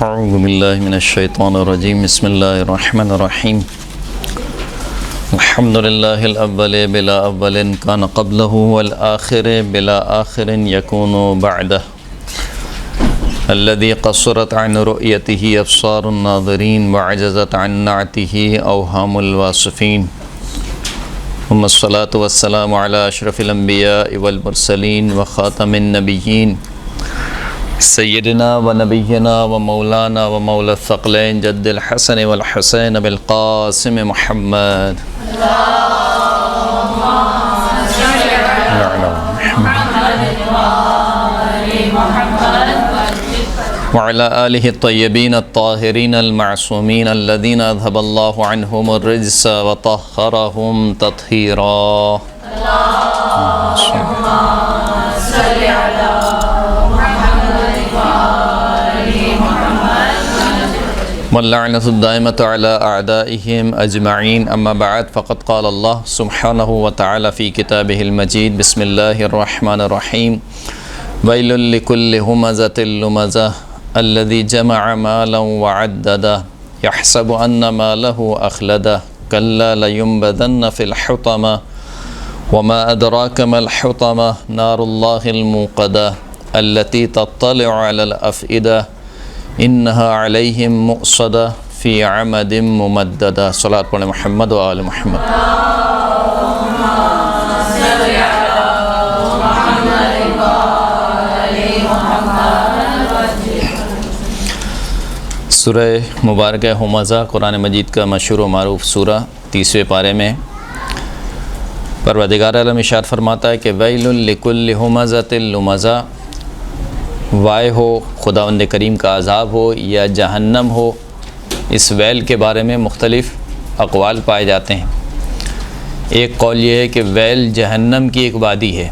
اعوذ باللہ من الشیطان الرجیم بسم اللہ الرحمن الرحیم الحمد للہ الاول بلا اول کان قبلہ والآخر بلا آخر یکون بعدہ الذي قصرت عن رؤيته ابصار الناظرین وعجزت عن نعته اوہام الواصفین ثم الصلاة والسلام على اشرف الانبیاء والمرسلین وخاتم النبیین سیدنا و نبینا و مولانا و مولا الثقلین جد الحسن والحسین بالقاسم محمد وعلى آلہ الطیبین الطاہرین المعصومین الذین اذهب اللہ عنہم الرجس وطہرہم تطہیرا واللعنة الدائمة على أعدائهم أجمعين أما بعد فقد قال الله سبحانه وتعالى في كتابه المجيد بسم الله الرحمن الرحيم ويل لكل همزة لمزة الذي جمع مالا وعدده يحسب أن ماله أخلده كلا لينبذن في الحطمة وما أدراك ما الحطمة نار الله الموقدة التي تطلع على الأفئدة انہا علیہم مؤصدہ فی عمد ممددہ صلاۃ پڑھیں محمد و آل محمد۔ سورہ مبارکہ ہمزہ قرآن مجید کا مشہور و معروف سورہ 30ویں پارے میں پروردگار عالم ارشاد فرماتا ہے کہ ویل لکل ہمزۃ لمزہ، وائے ہو خداوند کریم کا عذاب ہو یا جہنم ہو، اس ویل کے بارے میں مختلف اقوال پائے جاتے ہیں۔ ایک قول یہ ہے کہ ویل جہنم کی ایک وادی ہے،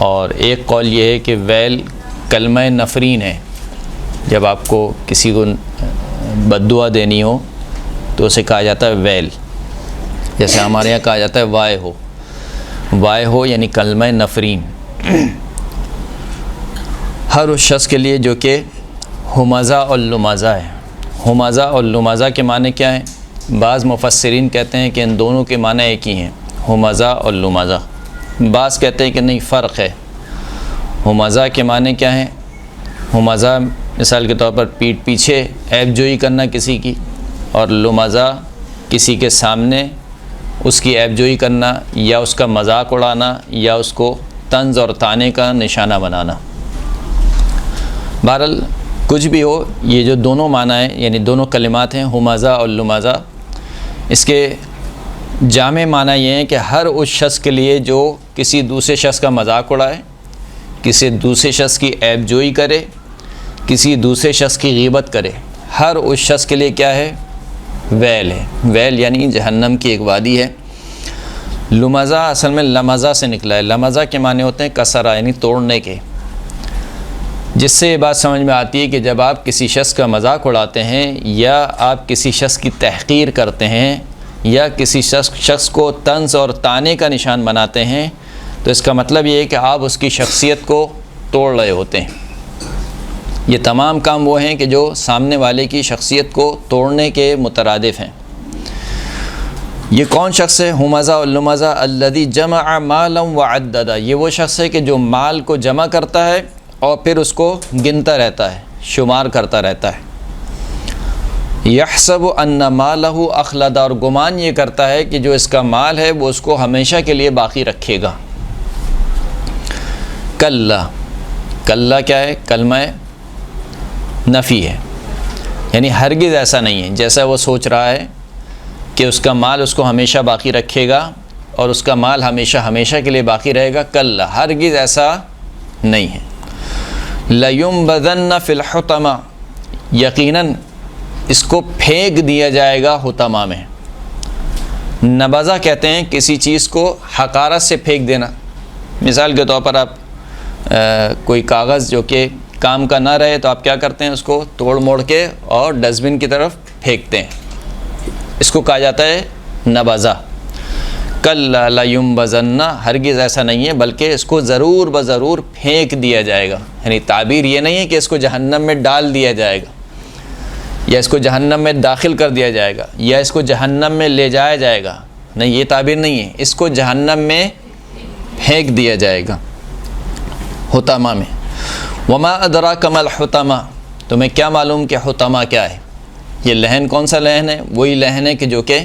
اور ایک قول یہ ہے کہ ویل کلمہ نفرین ہے۔ جب آپ کو کسی کو بد دعا دینی ہو تو اسے کہا جاتا ہے ویل، جیسے ہمارے یہاں کہا جاتا ہے وائے ہو۔ وائے ہو یعنی کلمہ نفرین ہر اس شخص کے لیے جو کہ ہمزہ اور لمزہ ہے۔ ہمزہ اور لمزہ کے معنی کیا ہیں؟ بعض مفسرین کہتے ہیں کہ ان دونوں کے معنی ایک ہی ہیں، ہمزہ اور لمزہ۔ بعض کہتے ہیں کہ نہیں، فرق ہے۔ ہمزہ کے معنی کیا ہیں؟ ہمزہ مثال کے طور پر پیٹھ پیچھے عیب جوئی کرنا کسی کی، اور لمزہ کسی کے سامنے اس کی عیب جوئی کرنا یا اس کا مذاق اڑانا یا اس کو طنز اور طعنے کا نشانہ بنانا۔ بہرحال کچھ بھی ہو، یہ جو دونوں معنی ہیں یعنی دونوں کلمات ہیں ہمزہ اور لمزہ، اس کے جامع معنی یہ ہیں کہ ہر اس شخص کے لیے جو کسی دوسرے شخص کا مذاق اڑائے، کسی دوسرے شخص کی عیب جوئی کرے، کسی دوسرے شخص کی غیبت کرے، ہر اس شخص کے لیے کیا ہے؟ ویل ہے۔ ویل یعنی جہنم کی ایک وادی ہے۔ لمزہ اصل میں لمزہ سے نکلا ہے۔ لمزہ کے معنی ہوتے ہیں کسرہ یعنی توڑنے کے، جس سے یہ بات سمجھ میں آتی ہے کہ جب آپ کسی شخص کا مذاق اڑاتے ہیں یا آپ کسی شخص کی تحقیر کرتے ہیں یا کسی شخص کو طنز اور طعنے کا نشان بناتے ہیں، تو اس کا مطلب یہ ہے کہ آپ اس کی شخصیت کو توڑ رہے ہوتے ہیں۔ یہ تمام کام وہ ہیں کہ جو سامنے والے کی شخصیت کو توڑنے کے مترادف ہیں۔ یہ کون شخص ہے؟ ہمزہ اور لمزہ الذی جمع مالا وعددہ، یہ وہ شخص ہے کہ جو مال کو جمع کرتا ہے اور پھر اس کو گنتا رہتا ہے، شمار کرتا رہتا ہے۔ یحسب ان مالہ اخلد، اور گمان یہ کرتا ہے کہ جو اس کا مال ہے وہ اس کو ہمیشہ کے لیے باقی رکھے گا۔ کلا، کلا کیا ہے؟ کلمہ نفی ہے، یعنی ہرگز ایسا نہیں ہے۔ جیسا وہ سوچ رہا ہے کہ اس کا مال اس کو ہمیشہ باقی رکھے گا اور اس کا مال ہمیشہ کے لیے باقی رہے گا، کلا، ہرگز ایسا نہیں ہے۔ لَيُنبَذَنَّ فِي الْحُطَمَةِ، یقیناً اس کو پھینک دیا جائے گا حطمہ میں۔ نبذہ کہتے ہیں کسی چیز کو حقارت سے پھینک دینا۔ مثال کے طور پر آپ کوئی کاغذ جو کہ کام کا نہ رہے تو آپ کیا کرتے ہیں؟ اس کو توڑ موڑ کے اور ڈسٹ بن کی طرف پھینکتے ہیں، اس کو کہا جاتا ہے نبذہ۔ کلا لا ینبذن، ہرگز ایسا نہیں ہے بلکہ اس کو ضرور بضرور پھینک دیا جائے گا، یعنی تعبیر یہ نہیں ہے کہ اس کو جہنم میں ڈال دیا جائے گا یا اس کو جہنم میں داخل کر دیا جائے گا یا اس کو جہنم میں لے جایا جائے گا، نہیں، یہ تعبیر نہیں ہے، اس کو جہنم میں پھینک دیا جائے گا حطمہ میں۔ وما ادراک ما الحطمہ، تمہیں کیا معلوم کہ حطمہ کیا ہے؟ یہ لحن کون سا لحن ہے؟ وہی لحن ہے کہ جو کہ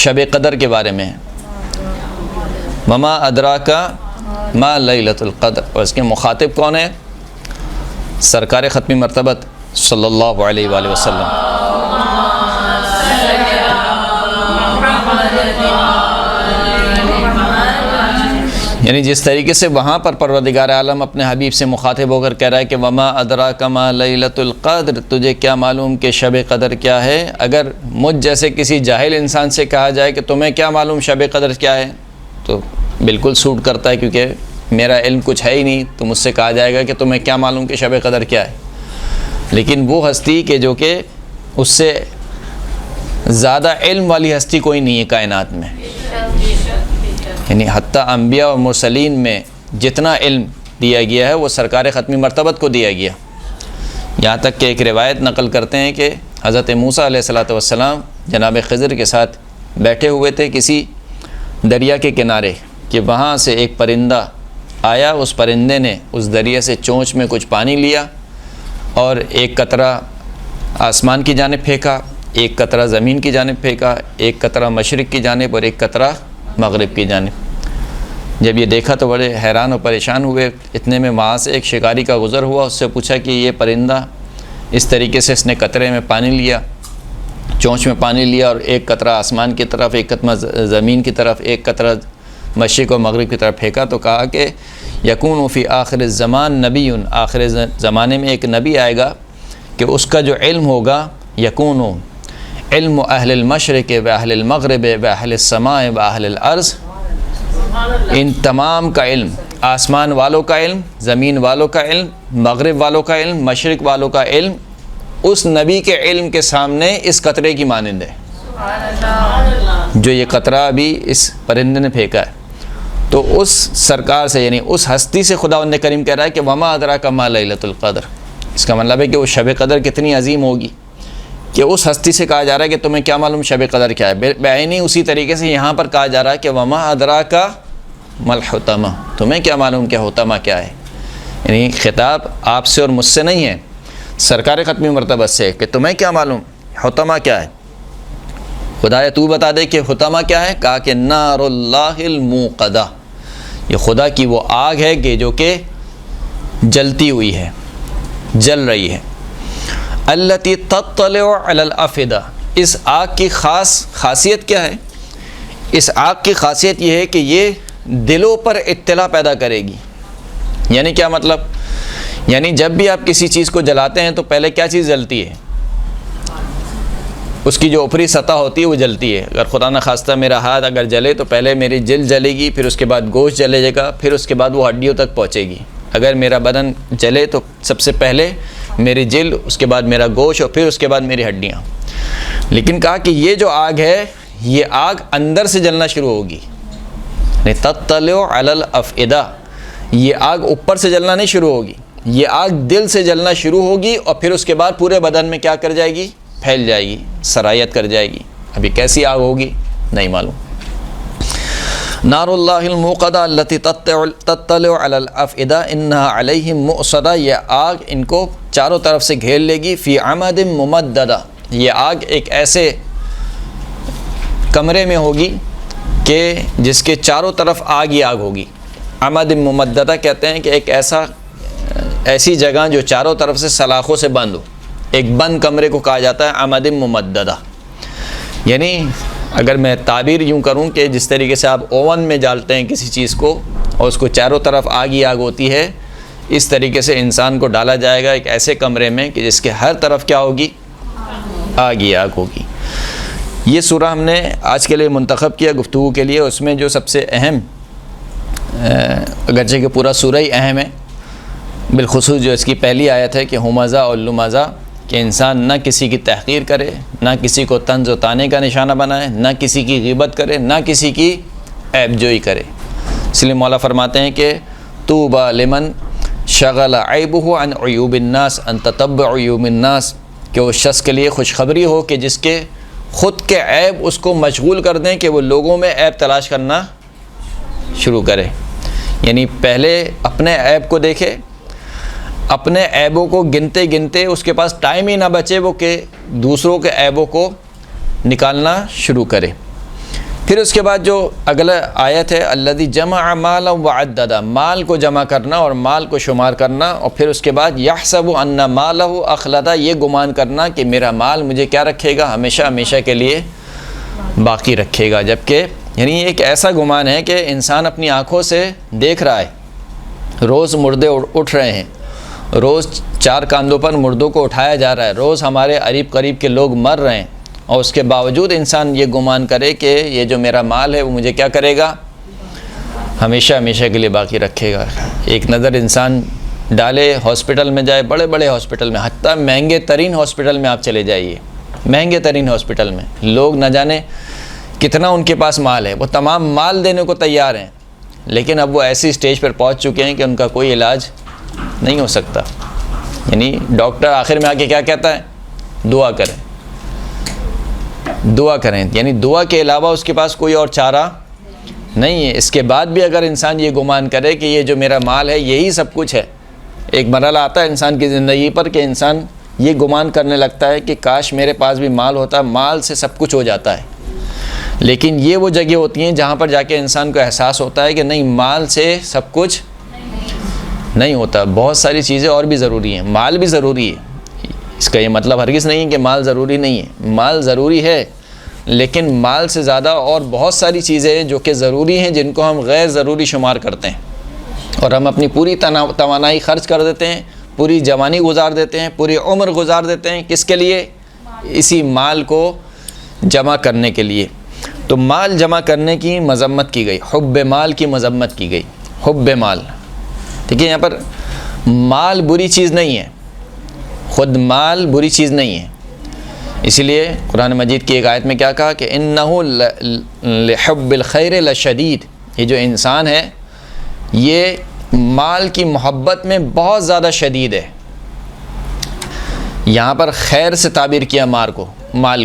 شب قدر کے بارے میں ہے۔ وما ادراک ما لیلۃ القدر، اور اس کے مخاطب کون ہے؟ سرکار ختمی مرتبت صلی اللہ علیہ وآلہ وسلم۔ یعنی جس طریقے سے وہاں پر پروردگار عالم اپنے حبیب سے مخاطب ہو کر کہہ رہا ہے کہ وما ادراک ما لیلۃ القدر، تجھے کیا معلوم کہ شب قدر کیا ہے، اگر مجھ جیسے کسی جاہل انسان سے کہا جائے کہ تمہیں کیا معلوم شب قدر کیا ہے، تو بالکل سوٹ کرتا ہے، کیونکہ میرا علم کچھ ہے ہی نہیں، تو مجھ سے کہا جائے گا کہ تمہیں کیا معلوم کہ شب قدر کیا ہے۔ لیکن وہ ہستی کہ جو کہ اس سے زیادہ علم والی ہستی کوئی نہیں ہے کائنات میں، یعنی حتیٰ انبیاء اور مرسلین میں جتنا علم دیا گیا ہے وہ سرکار ختمی مرتبت کو دیا گیا۔ یہاں تک کہ ایک روایت نقل کرتے ہیں کہ حضرت موسیٰ علیہ السلام جناب خضر کے ساتھ بیٹھے ہوئے تھے کسی دریا کے کنارے، کہ وہاں سے ایک پرندہ آیا، اس پرندے نے اس دریا سے چونچ میں کچھ پانی لیا اور ایک قطرہ آسمان کی جانب پھینکا، ایک قطرہ زمین کی جانب پھینکا، ایک قطرہ مشرق کی جانب اور ایک قطرہ مغرب کی جانب۔ جب یہ دیکھا تو بڑے حیران اور پریشان ہوئے، اتنے میں وہاں سے ایک شکاری کا گزر ہوا، اس سے پوچھا کہ یہ پرندہ اس طریقے سے اس نے قطرے میں پانی لیا، چونچ میں پانی لیا، اور ایک قطرہ آسمان کی طرف، ایک قطرہ زمین کی طرف، ایک قطرہ مشرق اور مغرب کی طرف پھینکا، تو کہا کہ یکون فی آخر الزمان نبی، آخر زمانے میں ایک نبی آئے گا کہ اس کا جو علم ہوگا یکون علم اہل المشرق و اہل المغرب و اہل السماء و اہل الارض، ان تمام کا علم، آسمان والوں کا علم، زمین والوں کا علم، مغرب والوں کا علم، مشرق والوں کا علم اس نبی کے علم کے سامنے اس قطرے کی مانند ہے جو یہ قطرہ ابھی اس پرندے نے پھینکا ہے۔ تو اس سرکار سے، یعنی اس ہستی سے خداوند کریم کہہ رہا ہے کہ وما ادراک ما لیلۃ القدر، اس کا مطلب ہے کہ وہ شب قدر کتنی عظیم ہوگی، کہ اس ہستی سے کہا جا رہا ہے کہ تمہیں کیا معلوم شب قدر کیا ہے۔ بعینی اسی طریقے سے یہاں پر کہا جا رہا ہے کہ وما ادراک ما الحطمہ، تمہیں کیا معلوم کہ حطمہ کیا ہے، یعنی خطاب آپ سے اور مجھ سے نہیں ہے، سرکار ختمی مرتبت سے، کہ تمہیں کیا معلوم حطمہ کیا ہے۔ خدایا تو بتا دے کہ حطمہ کیا ہے، کہا کہ نار اللہ الموقدہ، یہ خدا کی وہ آگ ہے کہ جو کہ جلتی ہوئی ہے، جل رہی ہے۔ التی تطلع علی الافئدہ، اس آگ کی خاصیت کیا ہے؟ اس آگ کی خاصیت یہ ہے کہ یہ دلوں پر اطلاع پیدا کرے گی۔ یعنی کیا مطلب؟ یعنی جب بھی آپ کسی چیز کو جلاتے ہیں تو پہلے کیا چیز جلتی ہے؟ اس کی جو اوپری سطح ہوتی ہے وہ جلتی ہے۔ اگر خدا نہ خواستہ میرا ہاتھ اگر جلے تو پہلے میری جلد جلے گی، پھر اس کے بعد گوشت جلے گا، پھر اس کے بعد وہ ہڈیوں تک پہنچے گی۔ اگر میرا بدن جلے تو سب سے پہلے میری جلد، اس کے بعد میرا گوشت اور پھر اس کے بعد میری ہڈیاں۔ لیکن کہا کہ یہ جو آگ ہے یہ آگ اندر سے جلنا شروع ہوگی، تطلع علی الافئدہ، یہ آگ اوپر سے جلنا نہیں شروع ہوگی، یہ آگ دل سے جلنا شروع ہوگی اور پھر اس کے بعد پورے بدن میں کیا کر جائے گی؟ پھیل جائے گی، سرایت کر جائے گی۔ ابھی کیسی آگ ہوگی نہیں معلوم۔ نار اللہ الموقدہ التی تطلع علی الافئدہ انہا علیہم مؤصدہ، یہ آگ ان کو چاروں طرف سے گھیر لے گی۔ فی عمد ممددہ، یہ آگ ایک ایسے کمرے میں ہوگی کہ جس کے چاروں طرف آگ ہی آگ ہوگی۔ عمد ممددہ کہتے ہیں کہ ایک ایسی جگہ جو چاروں طرف سے سلاخوں سے بند ہو، ایک بند کمرے کو کہا جاتا ہے عمد ممددہ۔ یعنی اگر میں تعبیر یوں کروں کہ جس طریقے سے آپ اوون میں ڈالتے ہیں کسی چیز کو اور اس کو چاروں طرف آگ ہی آگ ہوتی ہے، اس طریقے سے انسان کو ڈالا جائے گا ایک ایسے کمرے میں کہ جس کے ہر طرف کیا ہوگی؟ آگ ہی آگ ہوگی۔ یہ سورہ ہم نے آج کے لیے منتخب کیا گفتگو کے لیے، اس میں جو سب سے اہم، اگرچہ کہ پورا سورہ ہی اہم ہے، بالخصوص جو اس کی پہلی آیت ہے کہ ہمزہ اور لمزہ، کہ انسان نہ کسی کی تحقیر کرے، نہ کسی کو طنز و طانے کا نشانہ بنائے، نہ کسی کی غیبت کرے، نہ کسی کی عیب جوئی کرے۔ اس لیے مولا فرماتے ہیں کہ طوبی لمن شغل عیبہ عن عیوب الناس ان تتبع عیوب الناس، کہ اس شخص کے لیے خوشخبری ہو کہ جس کے خود کے عیب اس کو مشغول کر دیں کہ وہ لوگوں میں عیب تلاش کرنا شروع کرے. یعنی پہلے اپنے عیب کو دیکھے، اپنے عیبوں کو گنتے گنتے اس کے پاس ٹائم ہی نہ بچے وہ کہ دوسروں کے عیبوں کو نکالنا شروع کرے. پھر اس کے بعد جو اگلا آیت ہے الذی جمع مالا وعددا، مال کو جمع کرنا اور مال کو شمار کرنا، اور پھر اس کے بعد یحسب ان مالہ اخلدا، یہ گمان کرنا کہ میرا مال مجھے کیا رکھے گا، ہمیشہ ہمیشہ کے لیے باقی رکھے گا. جبکہ یعنی ایک ایسا گمان ہے کہ انسان اپنی آنکھوں سے دیکھ رہا ہے، روز مردے اٹھ رہے ہیں، روز 4 کاندھوں پر مردوں کو اٹھایا جا رہا ہے، روز ہمارے قریب قریب کے لوگ مر رہے ہیں، اور اس کے باوجود انسان یہ گمان کرے کہ یہ جو میرا مال ہے وہ مجھے کیا کرے گا، ہمیشہ ہمیشہ کے لیے باقی رکھے گا. ایک نظر انسان ڈالے، ہاسپٹل میں جائے، بڑے بڑے ہاسپٹل میں، حتیٰ مہنگے ترین ہاسپٹل میں آپ چلے جائیے، مہنگے ترین ہاسپٹل میں لوگ نہ جانے کتنا ان کے پاس مال ہے، وہ تمام مال دینے کو تیار ہیں، لیکن اب وہ ایسی سٹیج پر پہنچ چکے ہیں کہ ان کا کوئی علاج نہیں ہو سکتا. یعنی ڈاکٹر آخر میں آ کے کیا کہتا ہے، دعا کریں، دعا کریں، یعنی دعا کے علاوہ اس کے پاس کوئی اور چارہ نہیں ہے. اس کے بعد بھی اگر انسان یہ گمان کرے کہ یہ جو میرا مال ہے یہی سب کچھ ہے، ایک مرحلہ آتا ہے انسان کی زندگی پر کہ انسان یہ گمان کرنے لگتا ہے کہ کاش میرے پاس بھی مال ہوتا، مال سے سب کچھ ہو جاتا ہے. لیکن یہ وہ جگہ ہوتی ہیں جہاں پر جا کے انسان کو احساس ہوتا ہے کہ نہیں، مال سے سب کچھ نہیں ہوتا، بہت ساری چیزیں اور بھی ضروری ہیں. مال بھی ضروری ہے، اس کا یہ مطلب ہرگز نہیں ہے کہ مال ضروری نہیں ہے، مال ضروری ہے، لیکن مال سے زیادہ اور بہت ساری چیزیں ہیں جو کہ ضروری ہیں، جن کو ہم غیر ضروری شمار کرتے ہیں، اور ہم اپنی پوری توانائی خرچ کر دیتے ہیں، پوری جوانی گزار دیتے ہیں، پوری عمر گزار دیتے ہیں، کس کے لیے، اسی مال کو جمع کرنے کے لیے. تو مال جمع کرنے کی مذمت کی گئی، حب مال کی مذمت کی گئی، حب مال. ٹھیک ہے، یہاں پر مال بری چیز نہیں ہے، خود مال بری چیز نہیں ہے. اسی لیے قرآن مجید کی ایک آیت میں کیا کہا کہ انہ لحب الخیر لشدید، یہ جو انسان ہے یہ مال کی محبت میں بہت زیادہ شدید ہے. یہاں پر خیر سے تعبیر کیا مال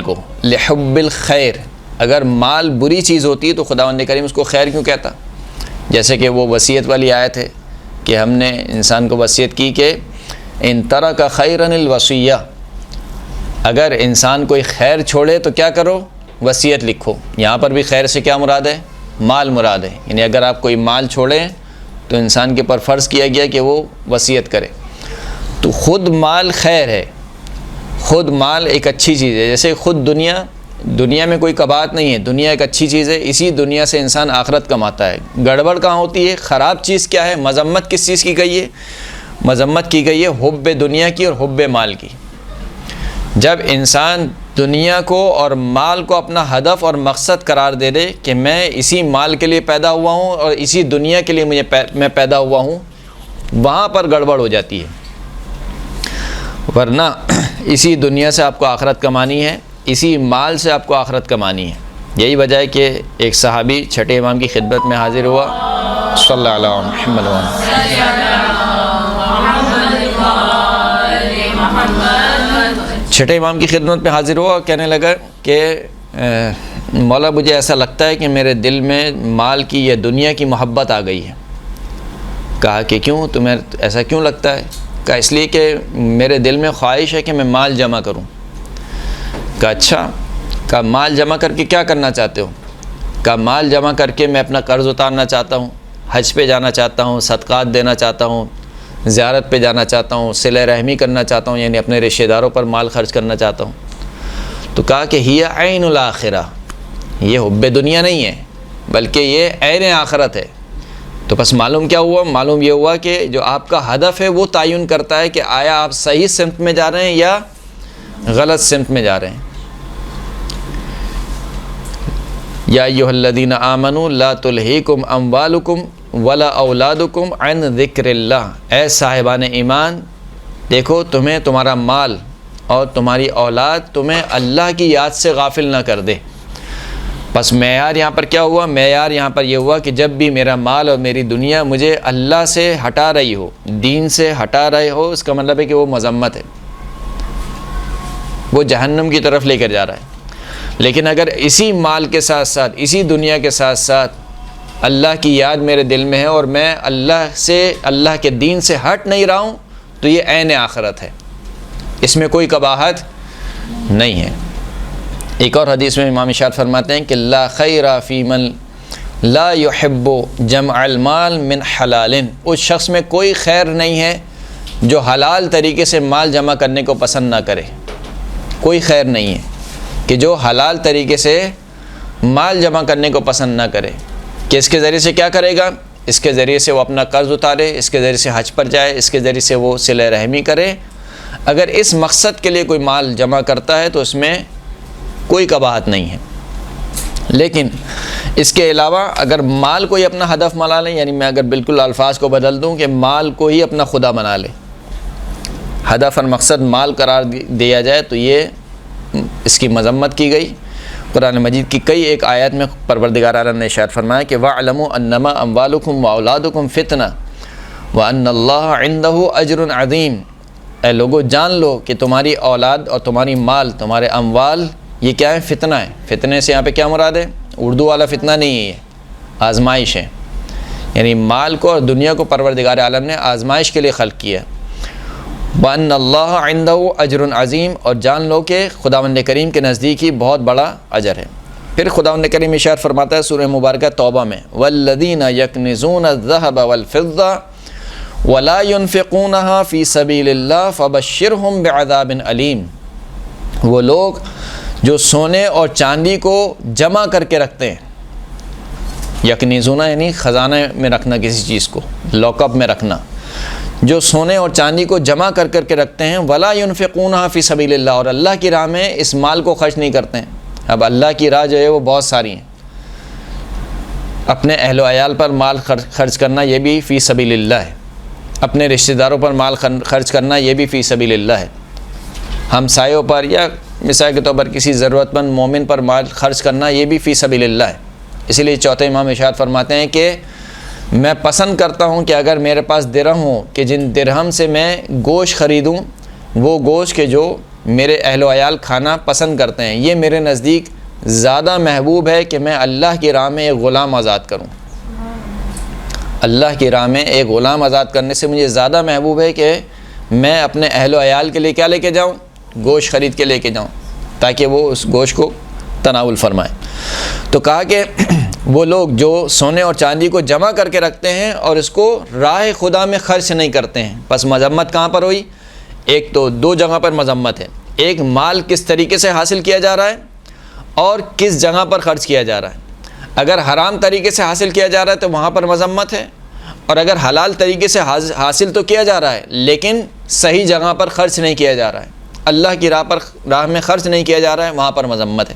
کو، لحب الخیر. اگر مال بری چیز ہوتی تو خداوند کریم اس کو خیر کیوں کہتا؟ جیسے کہ وہ وصیت والی آیت ہے کہ ہم نے انسان کو وصیت کی کہ ان ترک خیرا الوصیہ، اگر انسان کوئی خیر چھوڑے تو کیا کرو، وصیت لکھو. یہاں پر بھی خیر سے کیا مراد ہے، مال مراد ہے. یعنی اگر آپ کوئی مال چھوڑیں تو انسان کے پر فرض کیا گیا کہ وہ وصیت کرے. تو خود مال خیر ہے، خود مال ایک اچھی چیز ہے. جیسے خود دنیا میں کوئی کباہت نہیں ہے، دنیا ایک اچھی چیز ہے، اسی دنیا سے انسان آخرت کماتا ہے. گڑبڑ کہاں ہوتی ہے، خراب چیز کیا ہے، مذمت کس چیز کی گئی ہے، مذمت کی گئی ہے حب دنیا کی اور حب مال کی. جب انسان دنیا کو اور مال کو اپنا ہدف اور مقصد قرار دے دے کہ میں اسی مال کے لیے پیدا ہوا ہوں اور اسی دنیا کے لیے میں پیدا ہوا ہوں، وہاں پر گڑبڑ ہو جاتی ہے. ورنہ اسی دنیا سے آپ کو آخرت کمانی ہے، اسی مال سے آپ کو آخرت کمانی ہے. یہی وجہ ہے کہ ایک صحابی چھٹے امام کی خدمت میں حاضر ہوا، صلی اللہ علیہ محمد چھٹے امام کی خدمت میں حاضر ہوا، کہنے لگا کہ مولا مجھے ایسا لگتا ہے کہ میرے دل میں مال کی یا دنیا کی محبت آ گئی ہے. کہا کہ کیوں، تمہیں ایسا کیوں لگتا ہے؟ کہا اس لیے کہ میرے دل میں خواہش ہے کہ میں مال جمع کروں. کہا اچھا. کہا مال جمع کر کے کیا کرنا چاہتے ہو؟ کہا مال جمع کر کے میں اپنا قرض اتارنا چاہتا ہوں، حج پہ جانا چاہتا ہوں، صدقات دینا چاہتا ہوں، زیارت پہ جانا چاہتا ہوں، صلہ رحمی کرنا چاہتا ہوں، یعنی اپنے رشتہ داروں پر مال خرچ کرنا چاہتا ہوں. تو کہا کہ ہی عین الآخرہ، یہ حب دنیا نہیں ہے بلکہ یہ عین آخرت ہے. تو بس معلوم کیا ہوا؟ معلوم یہ ہوا کہ جو آپ کا ہدف ہے وہ تعین کرتا ہے کہ آیا آپ صحیح سمت میں جا رہے ہیں یا غلط سمت میں جا رہے ہیں. یا ایھا الذین آمنوا لا تلہیکم اموالکم ولا اولادکم عن ذکر اللہ، اے صاحبان ایمان دیکھو تمہیں تمہارا مال اور تمہاری اولاد تمہیں اللہ کی یاد سے غافل نہ کر دے. بس معیار یہاں پر کیا ہوا؟ معیار یہاں پر یہ ہوا کہ جب بھی میرا مال اور میری دنیا مجھے اللہ سے ہٹا رہی ہو، دین سے ہٹا رہے ہو، اس کا مطلب ہے کہ وہ مذمت ہے، وہ جہنم کی طرف لے کر جا رہا ہے۔ لیکن اگر اسی مال کے ساتھ ساتھ، اسی دنیا کے ساتھ ساتھ اللہ کی یاد میرے دل میں ہے اور میں اللہ کے دین سے ہٹ نہیں رہا ہوں، تو یہ عین آخرت ہے، اس میں کوئی قباحت نہیں ہے۔ ایک اور حدیث میں امام ارشاد فرماتے ہیں کہ لا خیر فی من لا يحب جمع المال من حلال، اس شخص میں کوئی خیر نہیں ہے جو حلال طریقے سے مال جمع کرنے کو پسند نہ کرے۔ کوئی خیر نہیں ہے کہ جو حلال طریقے سے مال جمع کرنے کو پسند نہ کرے، کہ اس کے ذریعے سے کیا کرے گا؟ اس کے ذریعے سے وہ اپنا قرض اتارے، اس کے ذریعے سے حج پر جائے، اس کے ذریعے سے وہ صلہ رحمی کرے۔ اگر اس مقصد کے لیے کوئی مال جمع کرتا ہے تو اس میں کوئی قباحت نہیں ہے۔ لیکن اس کے علاوہ اگر مال کو ہی اپنا ہدف بنا لیں، یعنی میں اگر بالکل الفاظ کو بدل دوں کہ مال کو ہی اپنا خدا بنا لے، ہدف اور مقصد مال قرار دیا جائے، تو یہ اس کی مذمت کی گئی۔ قرآن مجید کی کئی ایک آیات میں پروردگار عالم نے ارشاد فرمایا کہ وَاعْلَمُوا أَنَّمَا أَمْوَالُكُمْ وَأَوْلَادُكُمْ فِتْنَةٌ وَأَنَّ اللَّهَ عِنْدَهُ أَجْرٌ عَظِيمٌ، اے لوگو جان لو کہ تمہاری اولاد اور تمہاری مال، تمہارے اموال، یہ کیا ہے؟ فتنہ ہے۔ فتنے سے یہاں پہ کیا مراد ہے؟ اردو والا فتنہ نہیں ہے، آزمائش ہے، یعنی مال کو اور دنیا کو پروردگار عالم نے آزمائش کے لیے خلق کیا۔ وَأَنَّ اللَّهَ عِنْدَهُ أَجْرٌ عَظِيمٌ، اور جان لو کہ خداوند کریم کے نزدیک ہی بہت بڑا اجر ہے۔ پھر خداوند کریم ارشاد فرماتا ہے سورہ مبارکہ توبہ میں وَالَّذِينَ يَكْنِزُونَ الذَّهَبَ وَالْفِضَّةَ وَلَا يُنْفِقُونَهَا فِي سَبِيلِ اللَّهِ فَبَشِّرْهُم بِعَذَابٍ أَلِيمٍ، وہ لوگ جو سونے اور چاندی کو جمع کر کے رکھتے ہیں، یکنیزونہ یعنی خزانہ میں رکھنا، کسی چیز کو لاک اپ میں رکھنا، جو سونے اور چاندی کو جمع کر کے رکھتے ہیں، ولا ينفقونها فی سبیل اللہ، اور اللہ کی راہ میں اس مال کو خرچ نہیں کرتے ہیں۔ اب اللہ کی راہ جو ہے وہ بہت ساری ہیں، اپنے اہل و عیال پر مال خرچ کرنا یہ بھی فی سبیل اللہ ہے، اپنے رشتہ داروں پر مال خرچ کرنا یہ بھی فی سبیل اللہ ہے، ہمسایوں پر یا مثال کے طور پر کسی ضرورت مند مومن پر مال خرچ کرنا یہ بھی فی سبیل اللہ ہے۔ اسی لیے چوتھے امام ارشاد فرماتے ہیں کہ میں پسند کرتا ہوں کہ اگر میرے پاس درہم ہو کہ جن درہم سے میں گوشت خریدوں، وہ گوشت کے جو میرے اہل و عیال کھانا پسند کرتے ہیں، یہ میرے نزدیک زیادہ محبوب ہے کہ میں اللہ کی راہ میں ایک غلام آزاد کروں۔ اللہ کی راہ میں ایک غلام آزاد کرنے سے مجھے زیادہ محبوب ہے کہ میں اپنے اہل و عیال کے لیے کیا لے کے جاؤں؟ گوشت خرید کے لے کے جاؤں، تاکہ وہ اس گوشت کو تناول فرمائے۔ تو کہا کہ وہ لوگ جو سونے اور چاندی کو جمع کر کے رکھتے ہیں اور اس کو راہ خدا میں خرچ نہیں کرتے ہیں، پس مذمت کہاں پر ہوئی؟ ایک تو دو جگہ پر مذمت ہے، ایک مال کس طریقے سے حاصل کیا جا رہا ہے اور کس جگہ پر خرچ کیا جا رہا ہے۔ اگر حرام طریقے سے حاصل کیا جا رہا ہے تو وہاں پر مذمت ہے، اور اگر حلال طریقے سے حاصل تو کیا جا رہا ہے لیکن صحیح جگہ پر خرچ نہیں کیا جا رہا ہے، اللہ کی راہ میں خرچ نہیں کیا جا رہا ہے، وہاں پر مذمت ہے۔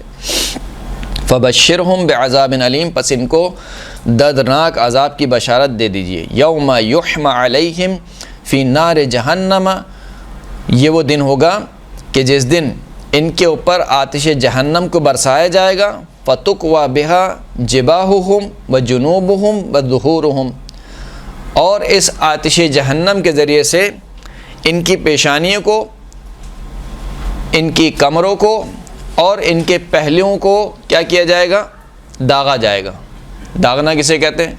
فَبَشِّرْهُم بِعَذَابٍ أَلِيمٍ، پس ان کو دردناک عذاب کی بشارت دے دیجئے۔ یوم یحمى علیہم فی نار جہنم، یہ وہ دن ہوگا کہ جس دن ان کے اوپر آتش جہنم کو برسایا جائے گا، فَتُقْوَى بِهَا جِبَاهُهُمْ وَجُنُوبُهُمْ وَظُهُورُهُمْ، اور اس آتش جہنم کے ذریعے سے ان کی پیشانیوں کو، ان کی کمروں کو اور ان کے پہلوؤں کو کیا کیا جائے گا؟ داغا جائے گا۔ داغنا کسے کہتے ہیں؟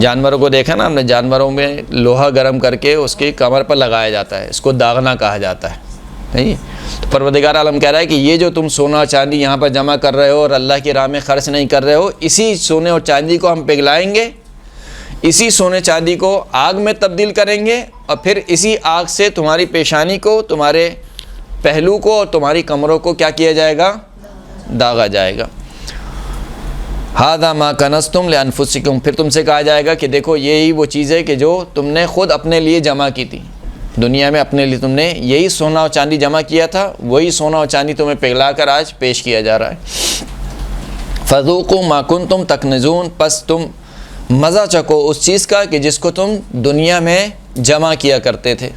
جانوروں کو دیکھا نا ہم نے، جانوروں میں لوہا گرم کر کے اس کی کمر پر لگایا جاتا ہے، اس کو داغنا کہا جاتا ہے۔ نہیں، تو پروردگار عالم کہہ رہا ہے کہ یہ جو تم سونا اور چاندی یہاں پر جمع کر رہے ہو اور اللہ کی راہ میں خرچ نہیں کر رہے ہو، اسی سونے اور چاندی کو ہم پگھلائیں گے، اسی سونے چاندی کو آگ میں تبدیل کریں گے، اور پھر اسی آگ سے تمہاری پیشانی کو، تمہارے پہلو کو اور تمہاری کمروں کو کیا کیا جائے گا؟ داغا جائے گا۔ ہذا ما کنزتم لانفسکم، پھر تم سے کہا جائے گا کہ دیکھو یہی وہ چیز ہے کہ جو تم نے خود اپنے لیے جمع کی تھی، دنیا میں اپنے لیے تم نے یہی سونا اور چاندی جمع کیا تھا، وہی سونا اور چاندی تمہیں پگھلا کر آج پیش کیا جا رہا ہے۔ فذوقوا ما کنتم تکنزون، پس تم مزہ چکو اس چیز کا کہ جس کو تم دنیا میں جمع کیا کرتے تھے۔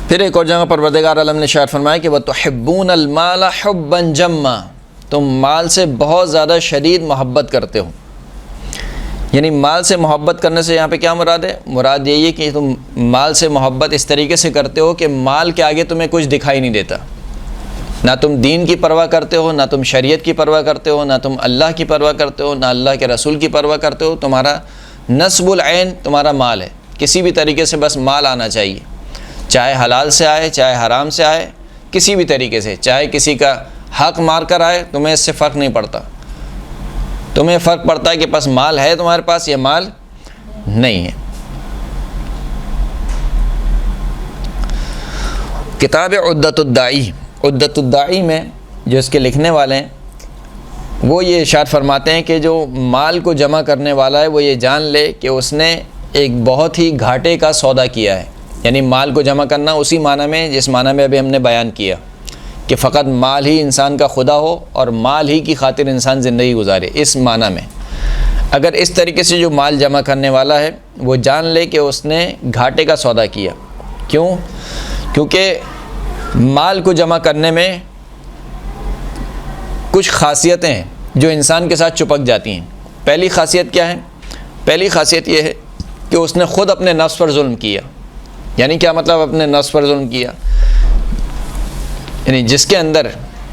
پھر ایک اور جگہ پروردگار عالم نے ارشاد فرمایا کہ وَتُحِبُّونَ الْمَالَ حُبًّا جَمًّا، تم مال سے بہت زیادہ شدید محبت کرتے ہو. یعنی مال سے محبت کرنے سے یہاں پہ کیا مراد ہے؟ مراد یہی ہے کہ تم مال سے محبت اس طریقے سے کرتے ہو کہ مال کے آگے تمہیں کچھ دکھائی نہیں دیتا. نہ تم دین کی پرواہ کرتے ہو، نہ تم شریعت کی پرواہ کرتے ہو، نہ تم اللہ کی پرواہ کرتے ہو، نہ اللہ کے رسول کی پرواہ کرتے ہو. تمہارا نصب العین تمہارا مال ہے. کسی بھی طریقے سے بس مال آنا چاہیے، چاہے حلال سے آئے چاہے حرام سے آئے، کسی بھی طریقے سے، چاہے کسی کا حق مار کر آئے، تمہیں اس سے فرق نہیں پڑتا. تمہیں فرق پڑتا ہے کہ بس مال ہے تمہارے پاس یا مال نہیں ہے. کتاب عدت الداعی، عدت الداعی میں جو اس کے لکھنے والے ہیں وہ یہ ارشاد فرماتے ہیں کہ جو مال کو جمع کرنے والا ہے وہ یہ جان لے کہ اس نے ایک بہت ہی گھاٹے کا سودا کیا ہے. یعنی مال کو جمع کرنا اسی معنی میں جس معنی میں ابھی ہم نے بیان کیا کہ فقط مال ہی انسان کا خدا ہو اور مال ہی کی خاطر انسان زندگی گزارے. اس معنی میں اگر اس طریقے سے جو مال جمع کرنے والا ہے وہ جان لے کہ اس نے گھاٹے کا سودا کیا. کیوں؟ کیونکہ مال کو جمع کرنے میں کچھ خاصیتیں ہیں جو انسان کے ساتھ چپک جاتی ہیں. پہلی خاصیت کیا ہے؟ پہلی خاصیت یہ ہے کہ اس نے خود اپنے نفس پر ظلم کیا. یعنی کیا مطلب اپنے نفس پر ظلم کیا؟ یعنی جس کے اندر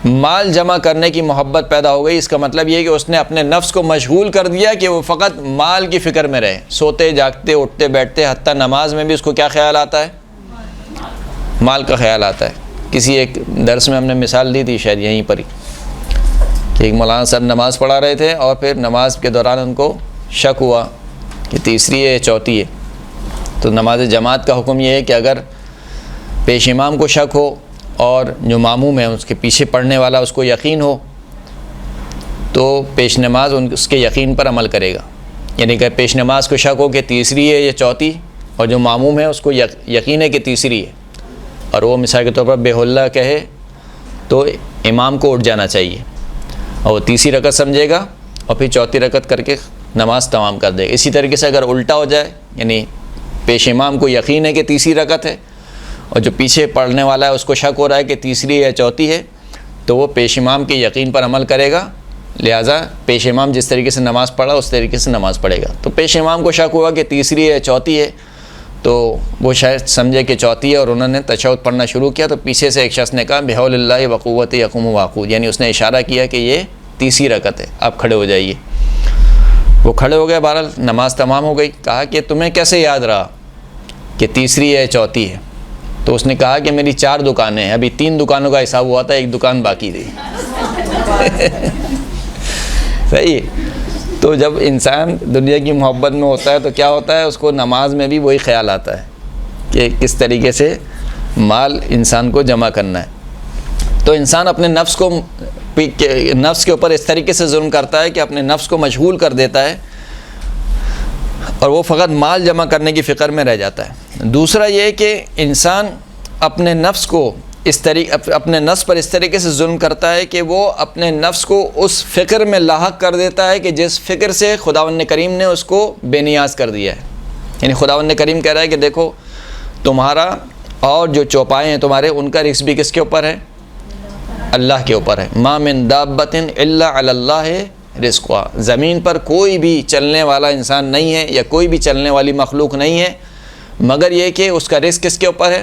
مال جمع کرنے کی محبت پیدا ہو گئی، اس کا مطلب یہ کہ اس نے اپنے نفس کو مشغول کر دیا کہ وہ فقط مال کی فکر میں رہے. سوتے جاگتے اٹھتے بیٹھتے حتیٰ نماز میں بھی اس کو کیا خیال آتا ہے؟ مال کا خیال آتا ہے. کسی ایک درس میں ہم نے مثال دی تھی شاید یہیں پر ہی کہ ایک مولانا صاحب نماز پڑھا رہے تھے اور پھر نماز کے دوران ان کو شک ہوا کہ تیسری ہے چوتھی ہے. تو نماز جماعت کا حکم یہ ہے کہ اگر پیش امام کو شک ہو اور جو ماموم ہے اس کے پیچھے پڑھنے والا اس کو یقین ہو تو پیش نماز اس کے یقین پر عمل کرے گا. یعنی کہ پیش نماز کو شک ہو کہ تیسری ہے یا چوتھی اور جو ماموم ہے اس کو یقین ہے کہ تیسری ہے اور وہ مثال کے طور پر بے اللہ کہے تو امام کو اٹھ جانا چاہیے اور وہ تیسری رکعت سمجھے گا اور پھر چوتھی رکعت کر کے نماز تمام کر دے گا. اسی طریقے سے اگر الٹا ہو جائے یعنی پیش امام کو یقین ہے کہ تیسری رکعت ہے اور جو پیچھے پڑھنے والا ہے اس کو شک ہو رہا ہے کہ تیسری یا چوتھی ہے تو وہ پیش امام کے یقین پر عمل کرے گا. لہٰذا پیش امام جس طریقے سے نماز پڑھا اس طریقے سے نماز پڑھے گا. تو پیش امام کو شک ہوا کہ تیسری یا چوتھی ہے تو وہ شاید سمجھے کہ چوتھی ہے اور انہوں نے تشہد پڑھنا شروع کیا تو پیچھے سے ایک شخص نے کہا بحول اللہ وقوت یقوم واقوت، یعنی اس نے اشارہ کیا کہ یہ تیسری رکعت ہے، آپ کھڑے ہو جائیے. وہ کھڑے ہو گئے، بہرحال نماز تمام ہو گئی. کہا کہ تمہیں کیسے یاد رہا کہ تیسری ہے چوتھی ہے؟ تو اس نے کہا کہ میری 4 دکانیں ہیں، ابھی 3 دکانوں کا حساب ہوا تھا، 1 دکان باقی تھی. صحیح. تو جب انسان دنیا کی محبت میں ہوتا ہے تو کیا ہوتا ہے؟ اس کو نماز میں بھی وہی خیال آتا ہے کہ کس طریقے سے مال انسان کو جمع کرنا ہے. تو انسان اپنے نفس کے اوپر اس طریقے سے ظلم کرتا ہے کہ اپنے نفس کو مشغول کر دیتا ہے اور وہ فقط مال جمع کرنے کی فکر میں رہ جاتا ہے. دوسرا یہ کہ انسان اپنے نفس کو اپنے نفس پر اس طریقے سے ظلم کرتا ہے کہ وہ اپنے نفس کو اس فکر میں لاحق کر دیتا ہے کہ جس فکر سے خداوند کریم نے اس کو بے نیاز کر دیا ہے. یعنی خداوند کریم کہہ رہا ہے کہ دیکھو تمہارا اور جو چوپائے ہیں تمہارے ان کا رزق بھی کس کے اوپر ہے؟ اللہ کے اوپر ہے. ما من دابۃ الا علی اللہ رزقها، زمین پر کوئی بھی چلنے والا انسان نہیں ہے یا کوئی بھی چلنے والی مخلوق نہیں ہے مگر یہ کہ اس کا رزق کس کے اوپر ہے؟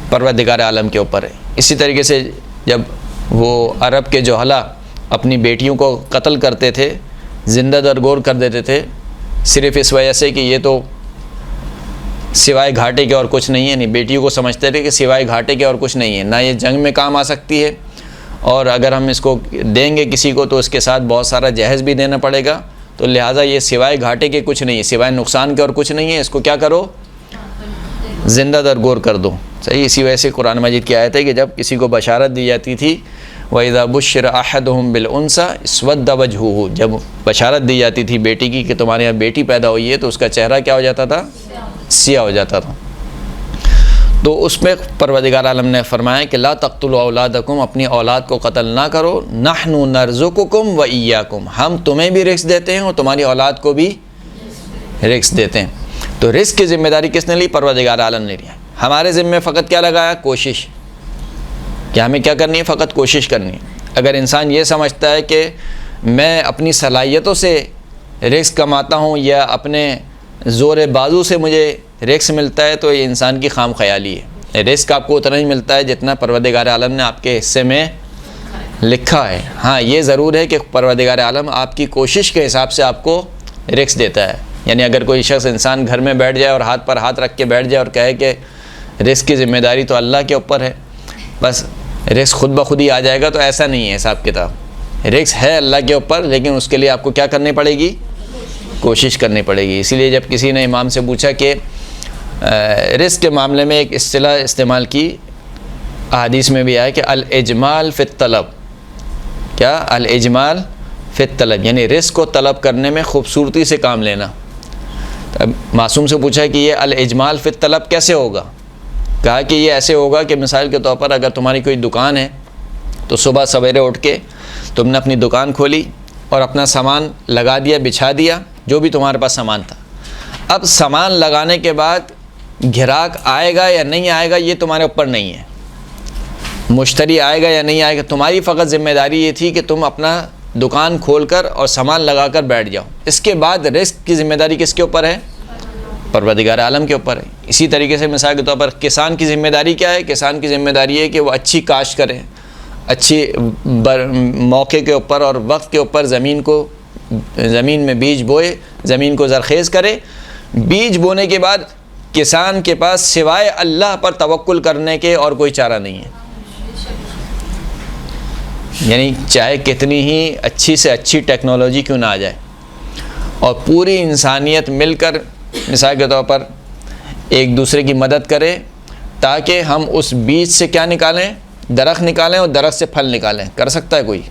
پروردگار عالم کے اوپر ہے. اسی طریقے سے جب وہ عرب کے جوہلا اپنی بیٹیوں کو قتل کرتے تھے، زندہ درگور کر دیتے تھے صرف اس وجہ سے کہ یہ تو سوائے گھاٹے کے اور کچھ نہیں ہے. نہیں، بیٹیوں کو سمجھتے تھے کہ سوائے گھاٹے کے اور کچھ نہیں ہے، نہ یہ جنگ میں کام آ سکتی ہے اور اگر ہم اس کو دیں گے کسی کو تو اس کے ساتھ بہت سارا جہیز بھی دینا پڑے گا، تو لہٰذا یہ سوائے گھاٹے کے کچھ نہیں ہے، سوائے نقصان کے اور کچھ نہیں ہے، اس کو کیا کرو؟ زندہ درگور کر دو. صحیح. اسی وجہ سے قرآن مجید کی آیت ہے کہ جب کسی کو بشارت دی جاتی تھی وَإِذَا بُشِّرَ أَحَدُهُمْ بِالْأُنثَىٰ اسْوَدَّ وَجْهُهُ، جب بشارت دی جاتی تھی بیٹی کی کہ تمہارے یہاں بیٹی پیدا ہوئی ہے تو اس کا چہرہ کیا ہو جاتا تھا؟ سیاہ ہو جاتا تھا. تو اس میں پروردگار عالم نے فرمایا کہ لا تقتلوا اولادکم، اپنی اولاد کو قتل نہ کرو، نحن نرزقکم وإیاکم، ہم تمہیں بھی رزق دیتے ہیں اور تمہاری اولاد کو بھی رزق دیتے ہیں. تو رزق کی ذمہ داری کس نے لی؟ پروردگار عالم نے لیا. ہمارے ذمہ فقط کیا لگایا؟ کوشش، کہ ہمیں کیا کرنی ہے؟ فقط کوشش کرنی ہے. اگر انسان یہ سمجھتا ہے کہ میں اپنی صلاحیتوں سے رزق کماتا ہوں یا اپنے زور بازو سے مجھے رزق ملتا ہے، تو یہ انسان کی خام خیالی ہے۔ رزق آپ کو اتنا ہی ملتا ہے جتنا پروردگار عالم نے آپ کے حصے میں لکھا ہے۔ ہاں یہ ضرور ہے کہ پروردگار عالم آپ کی کوشش کے حساب سے آپ کو رزق دیتا ہے۔ یعنی اگر کوئی شخص انسان گھر میں بیٹھ جائے اور ہاتھ پر ہاتھ رکھ کے بیٹھ جائے اور کہے کہ رزق کی ذمہ داری تو اللہ کے اوپر ہے، بس رزق خود بخود ہی آ جائے گا، تو ایسا نہیں ہے حساب کتاب۔ رزق ہے اللہ کے اوپر، لیکن اس کے لیے آپ کو کیا کرنی پڑے گی؟ کوشش کرنی پڑے گی۔ اسی لیے جب کسی نے امام سے پوچھا کہ رزق کے معاملے میں ایک اصطلاح استعمال کی، احادیث میں بھی آیا کہ الاجمال فی الطلب، کیا؟ الاجمال فی الطلب، یعنی رزق کو طلب کرنے میں خوبصورتی سے کام لینا۔ اب معصوم سے پوچھا کہ یہ الاجمال فی الطلب کیسے ہوگا؟ کہا کہ یہ ایسے ہوگا کہ مثال کے طور پر اگر تمہاری کوئی دکان ہے تو صبح سویرے اٹھ کے تم نے اپنی دکان کھولی اور اپنا سامان لگا دیا، بچھا دیا، جو بھی تمہارے پاس سامان تھا۔ اب سامان لگانے کے بعد گراہک آئے گا یا نہیں آئے گا یہ تمہارے اوپر نہیں ہے، مشتری آئے گا یا نہیں آئے گا، تمہاری فقط ذمہ داری یہ تھی کہ تم اپنا دکان کھول کر اور سامان لگا کر بیٹھ جاؤ۔ اس کے بعد رزق کی ذمہ داری کس کے اوپر ہے؟ پروردگار عالم کے اوپر ہے۔ اسی طریقے سے مثال کے طور پر کسان کی ذمہ داری کیا ہے؟ کسان کی ذمہ داری ہے کہ وہ اچھی کاشت کرے، اچھی موقع کے اوپر اور وقت کے اوپر زمین میں بیج بوئے، زمین کو زرخیز کرے۔ بیج بونے کے بعد کسان کے پاس سوائے اللہ پر توکل کرنے کے اور کوئی چارہ نہیں ہے۔ یعنی چاہے کتنی ہی اچھی سے اچھی ٹیکنالوجی کیوں نہ آ جائے اور پوری انسانیت مل کر مثال کے طور پر ایک دوسرے کی مدد کرے تاکہ ہم اس بیج سے کیا نکالیں؟ درخت نکالیں اور درخت سے پھل نکالیں، کر سکتا ہے کوئی؟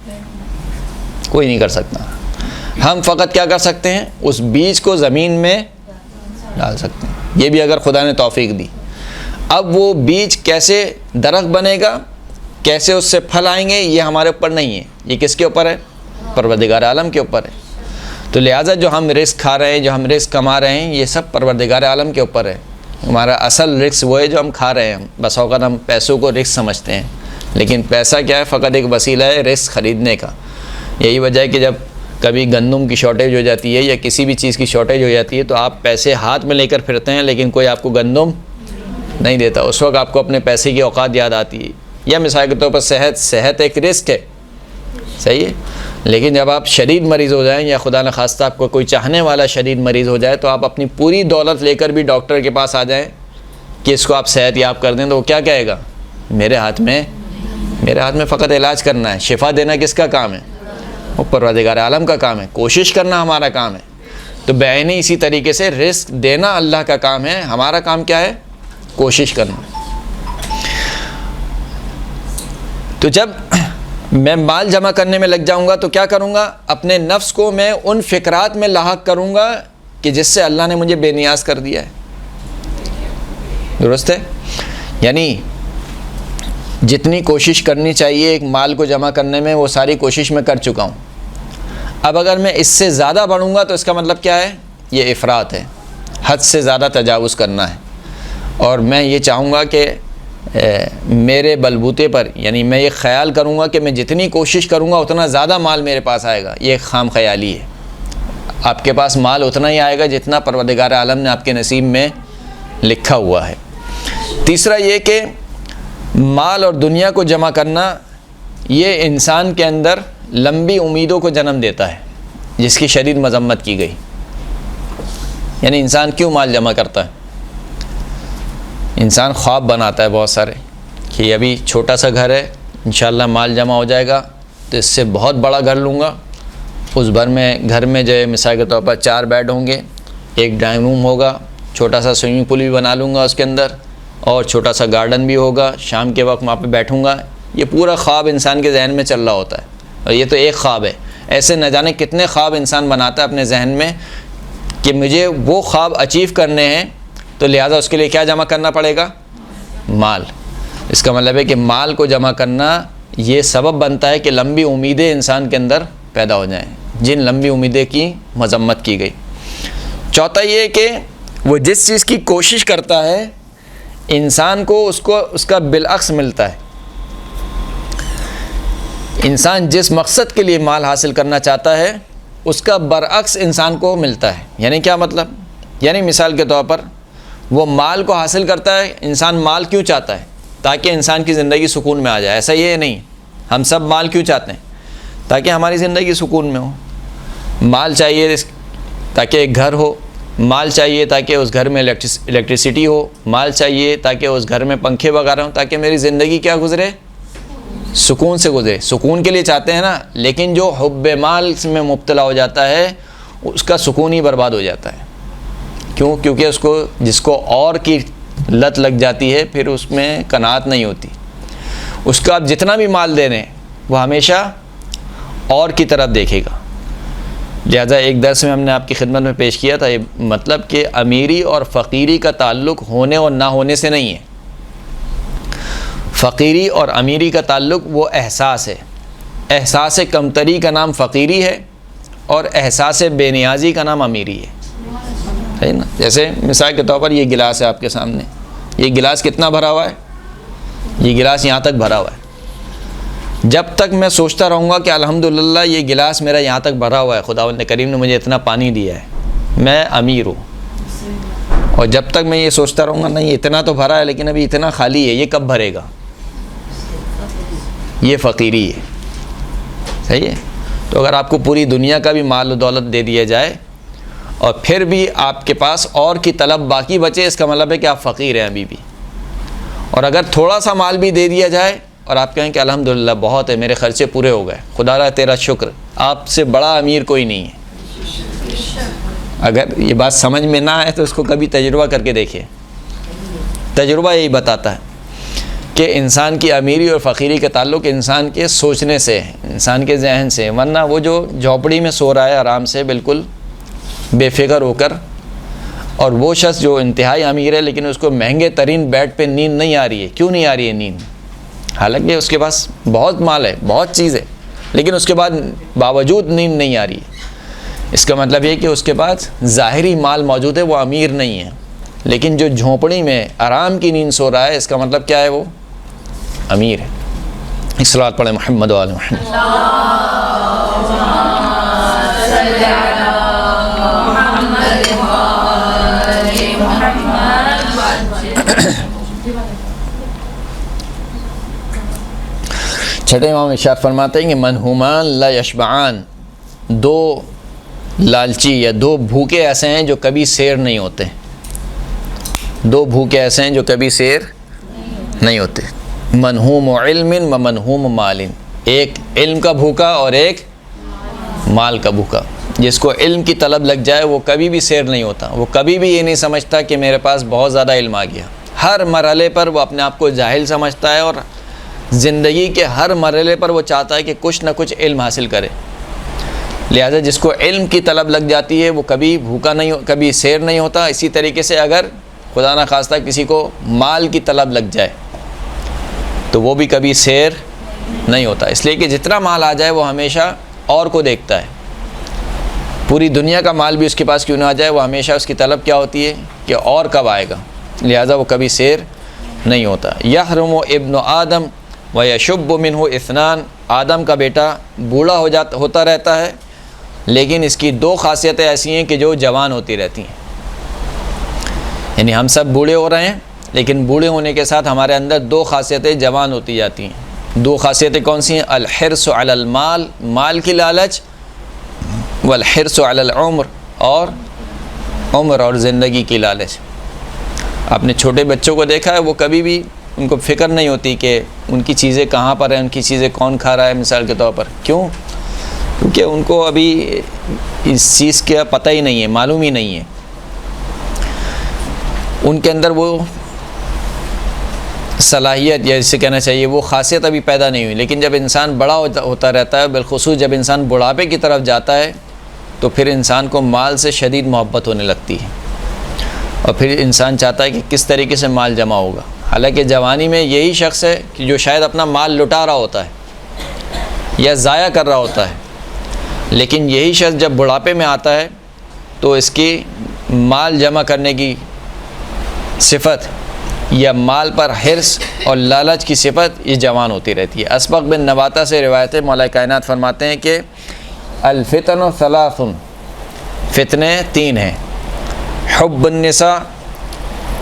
کوئی نہیں کر سکتا۔ ہم فقط کیا کر سکتے ہیں؟ اس بیج کو زمین میں ڈال سکتے ہیں، یہ بھی اگر خدا نے توفیق دی۔ اب وہ بیج کیسے درخت بنے گا، کیسے اس سے پھل آئیں گے، یہ ہمارے اوپر نہیں ہے، یہ کس کے اوپر ہے؟ پروردگار عالم کے اوپر ہے۔ تو لہٰذا جو ہم رزق کھا رہے ہیں، جو ہم رزق کما رہے ہیں، یہ سب پروردگار عالم کے اوپر ہے۔ ہمارا اصل رزق وہ ہے جو ہم کھا رہے ہیں۔ بس اوقات ہم پیسوں کو رزق سمجھتے ہیں، لیکن پیسہ کیا ہے؟ فقط ایک وسیلہ ہے رزق خریدنے کا۔ یہی وجہ ہے کہ جب کبھی گندم کی شارٹیج ہو جاتی ہے یا کسی بھی چیز کی شارٹیج ہو جاتی ہے تو آپ پیسے ہاتھ میں لے کر پھرتے ہیں، لیکن کوئی آپ کو گندم نہیں دیتا۔ اس وقت آپ کو اپنے پیسے کی اوقات یاد آتی ہے۔ یا مثال کے طور پر صحت ایک رزق ہے، صحیح ہے، لیکن جب آپ شدید مریض ہو جائیں یا خدا نخواستہ آپ کو کوئی چاہنے والا شدید مریض ہو جائے تو آپ اپنی پوری دولت لے کر بھی ڈاکٹر کے پاس آ جائیں کہ اس کو آپ صحت یاب کر دیں، تو وہ کیا کہے گا؟ میرے ہاتھ میں فقط علاج کرنا ہے، شفا دینا کس کا کام ہے؟ وہ پروردگار عالم کا کام ہے، کوشش کرنا ہمارا کام ہے۔ تو بعینی اسی طریقے سے رزق دینا اللہ کا کام ہے، ہمارا کام کیا ہے؟ کوشش کرنا۔ تو جب میں مال جمع کرنے میں لگ جاؤں گا تو کیا کروں گا؟ اپنے نفس کو میں ان فکرات میں لاحق کروں گا کہ جس سے اللہ نے مجھے بے نیاز کر دیا ہے۔ درست ہے؟ یعنی جتنی کوشش کرنی چاہیے ایک مال کو جمع کرنے میں وہ ساری کوشش میں کر چکا ہوں۔ اب اگر میں اس سے زیادہ بڑھوں گا تو اس کا مطلب کیا ہے؟ یہ افراط ہے، حد سے زیادہ تجاوز کرنا ہے۔ اور میں یہ چاہوں گا کہ میرے بلبوتے پر، یعنی میں یہ خیال کروں گا کہ میں جتنی کوشش کروں گا اتنا زیادہ مال میرے پاس آئے گا، یہ خام خیالی ہے۔ آپ کے پاس مال اتنا ہی آئے گا جتنا پروردگار عالم نے آپ کے نصیب میں لکھا ہوا ہے۔ تیسرا یہ کہ مال اور دنیا کو جمع کرنا یہ انسان کے اندر لمبی امیدوں کو جنم دیتا ہے، جس کی شدید مذمت کی گئی۔ یعنی انسان کیوں مال جمع کرتا ہے؟ انسان خواب بناتا ہے بہت سارے کہ ابھی چھوٹا سا گھر ہے، انشاءاللہ مال جمع ہو جائے گا تو اس سے بہت بڑا گھر لوں گا، اس گھر میں جو ہے مثال کے طور پر 4 بیڈ ہوں گے، ایک ڈرائنگ روم ہوگا، چھوٹا سا سوئمنگ پول بھی بنا لوں گا اس کے اندر، اور چھوٹا سا گارڈن بھی ہوگا، شام کے وقت وہاں پہ بیٹھوں گا۔ یہ پورا خواب انسان کے ذہن میں چل رہا ہوتا ہے، اور یہ تو ایک خواب ہے۔ ایسے نہ جانے کتنے خواب انسان بناتا ہے اپنے ذہن میں کہ مجھے وہ خواب اچیو کرنے ہیں، تو لہٰذا اس کے لیے کیا جمع کرنا پڑے گا؟ مال۔ اس کا مطلب ہے کہ مال کو جمع کرنا یہ سبب بنتا ہے کہ لمبی امیدیں انسان کے اندر پیدا ہو جائیں، جن لمبی امیدیں کی مذمت کی گئی۔ چوتھا یہ کہ وہ جس چیز کی کوشش کرتا ہے انسان کو اس کا بالعکس ملتا ہے۔ انسان جس مقصد کے لیے مال حاصل کرنا چاہتا ہے اس کا برعکس انسان کو ملتا ہے. یعنی کیا مطلب؟ یعنی مثال کے طور پر وہ مال کو حاصل کرتا ہے. انسان مال کیوں چاہتا ہے؟ تاکہ انسان کی زندگی سکون میں آ جائے. ایسا یہ نہیں، ہم سب مال کیوں چاہتے ہیں؟ تاکہ ہماری زندگی سکون میں ہو. مال چاہیے تاکہ ایک گھر ہو، مال چاہیے تاکہ اس گھر میں الیکٹریسٹی ہو، مال چاہیے تاکہ اس گھر میں پنکھے وغیرہ ہوں، تاکہ میری زندگی کیا گزرے؟ سکون سے گزرے. سکون کے لیے چاہتے ہیں نا، لیکن جو حب مال میں مبتلا ہو جاتا ہے اس کا سکون ہی برباد ہو جاتا ہے. کیوں؟ کیونکہ جس کو اور کی لت لگ جاتی ہے پھر اس میں قناعت نہیں ہوتی. اس کا آپ جتنا بھی مال دے رہے ہیں وہ ہمیشہ اور کی طرف دیکھے گا. لہذا ایک درس میں ہم نے آپ کی خدمت میں پیش کیا تھا، یہ مطلب کہ امیری اور فقیری کا تعلق ہونے اور نہ ہونے سے نہیں ہے. فقیری اور امیری کا تعلق وہ احساس ہے. احساس کمتری کا نام فقیری ہے اور احساس بے نیازی کا نام امیری ہے. ہے نا؟ جیسے مثال کے طور پر یہ گلاس ہے آپ کے سامنے، یہ گلاس کتنا بھرا ہوا ہے؟ یہ گلاس یہاں تک بھرا ہوا ہے. جب تک میں سوچتا رہوں گا کہ الحمدللہ یہ گلاس میرا یہاں تک بھرا ہوا ہے، خداوند کریم نے مجھے اتنا پانی دیا ہے، میں امیر ہوں. اور جب تک میں یہ سوچتا رہوں گا نہیں اتنا تو بھرا ہے لیکن ابھی اتنا خالی ہے، یہ کب بھرے گا، یہ فقیری ہے. صحیح ہے؟ تو اگر آپ کو پوری دنیا کا بھی مال و دولت دے دیا جائے اور پھر بھی آپ کے پاس اور کی طلب باقی بچے، اس کا مطلب ہے کہ آپ فقیر ہیں ابھی بھی. اور اگر تھوڑا سا مال بھی دے دیا جائے اور آپ کہیں کہ الحمدللہ بہت ہے، میرے خرچے پورے ہو گئے، خدا را تیرا شکر، آپ سے بڑا امیر کوئی نہیں ہے. اگر یہ بات سمجھ میں نہ آئے تو اس کو کبھی تجربہ کر کے دیکھیے. تجربہ یہی بتاتا ہے کہ انسان کی امیری اور فقیری کا تعلق انسان کے سوچنے سے ہے، انسان کے ذہن سے. ورنہ وہ جو جھونپڑی میں سو رہا ہے آرام سے بالکل بے فکر ہو کر، اور وہ شخص جو انتہائی امیر ہے لیکن اس کو مہنگے ترین بیڈ پہ نیند نہیں آ رہی ہے. کیوں نہیں آ رہی ہے نیند؟ حالانکہ اس کے پاس بہت مال ہے، بہت چیز ہے، لیکن اس کے بعد باوجود نیند نہیں آ رہی ہے. اس کا مطلب یہ کہ اس کے پاس ظاہری مال موجود ہے، وہ امیر نہیں ہے. لیکن جو جھونپڑی میں آرام کی نیند سو رہا ہے، اس کا مطلب کیا ہے؟ وہ امیر ہے. صلوات پڑھیں محمد و آل محمد. چھٹے امام ارشاد فرماتے ہیں کہ منہومان لا یشبعان، دو لالچی یا دو بھوکے ایسے ہیں جو کبھی سیر نہیں ہوتے. دو بھوکے ایسے ہیں جو کبھی سیر نہیں ہوتے. منہوم علم و منہوم مال، ایک علم کا بھوکا اور ایک مال کا بھوکا. جس کو علم کی طلب لگ جائے وہ کبھی بھی سیر نہیں ہوتا، وہ کبھی بھی یہ نہیں سمجھتا کہ میرے پاس بہت زیادہ علم آ گیا. ہر مرحلے پر وہ اپنے آپ کو جاہل سمجھتا ہے اور زندگی کے ہر مرحلے پر وہ چاہتا ہے کہ کچھ نہ کچھ علم حاصل کرے. لہذا جس کو علم کی طلب لگ جاتی ہے وہ کبھی بھوکا نہیں کبھی سیر نہیں ہوتا. اسی طریقے سے اگر خدا نہ خواستہ کسی کو مال کی طلب لگ جائے تو وہ بھی کبھی سیر نہیں ہوتا. اس لیے کہ جتنا مال آ جائے وہ ہمیشہ اور کو دیکھتا ہے. پوری دنیا کا مال بھی اس کے پاس کیوں نہ آ جائے، وہ ہمیشہ اس کی طلب کیا ہوتی ہے کہ اور کب آئے گا. لہذا وہ کبھی سیر نہیں ہوتا. یحرم ابن آدم ویشب منہ اثنان، آدم کا بیٹا بوڑھا ہوتا رہتا ہے لیکن اس کی دو خاصیتیں ایسی ہیں کہ جو جوان ہوتی رہتی ہیں. یعنی ہم سب بوڑھے ہو رہے ہیں لیکن بوڑھے ہونے کے ساتھ ہمارے اندر دو خاصیتیں جوان ہوتی جاتی ہیں. دو خاصیتیں کون سی ہیں؟ الحرص علی المال، مال کی لالچ، والحرص علی العمر، اور عمر اور زندگی کی لالچ. آپ نے چھوٹے بچوں کو دیکھا ہے، وہ کبھی بھی ان کو فکر نہیں ہوتی کہ ان کی چیزیں کہاں پر ہیں، ان کی چیزیں کون کھا رہا ہے. مثال کے طور پر کیوں؟ کیونکہ ان کو ابھی اس چیز کا پتہ ہی نہیں ہے، معلوم ہی نہیں ہے. ان کے اندر وہ صلاحیت یا جسے کہنا چاہیے وہ خاصیت ابھی پیدا نہیں ہوئی. لیکن جب انسان بڑا ہوتا رہتا ہے، بالخصوص جب انسان بڑھاپے کی طرف جاتا ہے، تو پھر انسان کو مال سے شدید محبت ہونے لگتی ہے اور پھر انسان چاہتا ہے کہ کس طریقے سے مال جمع ہوگا. حالانکہ جوانی میں یہی شخص ہے کہ جو شاید اپنا مال لٹا رہا ہوتا ہے یا ضائع کر رہا ہوتا ہے، لیکن یہی شخص جب بڑھاپے میں آتا ہے تو اس کی مال جمع کرنے کی صفت یا مال پر حرص اور لالچ کی صفت یہ جوان ہوتی رہتی ہے۔ اسبق بن نباتہ سے روایت ہے، مولا کائنات فرماتے ہیں کہ الفتن ثلاث، فتنے 3 ہیں۔ حب النساء،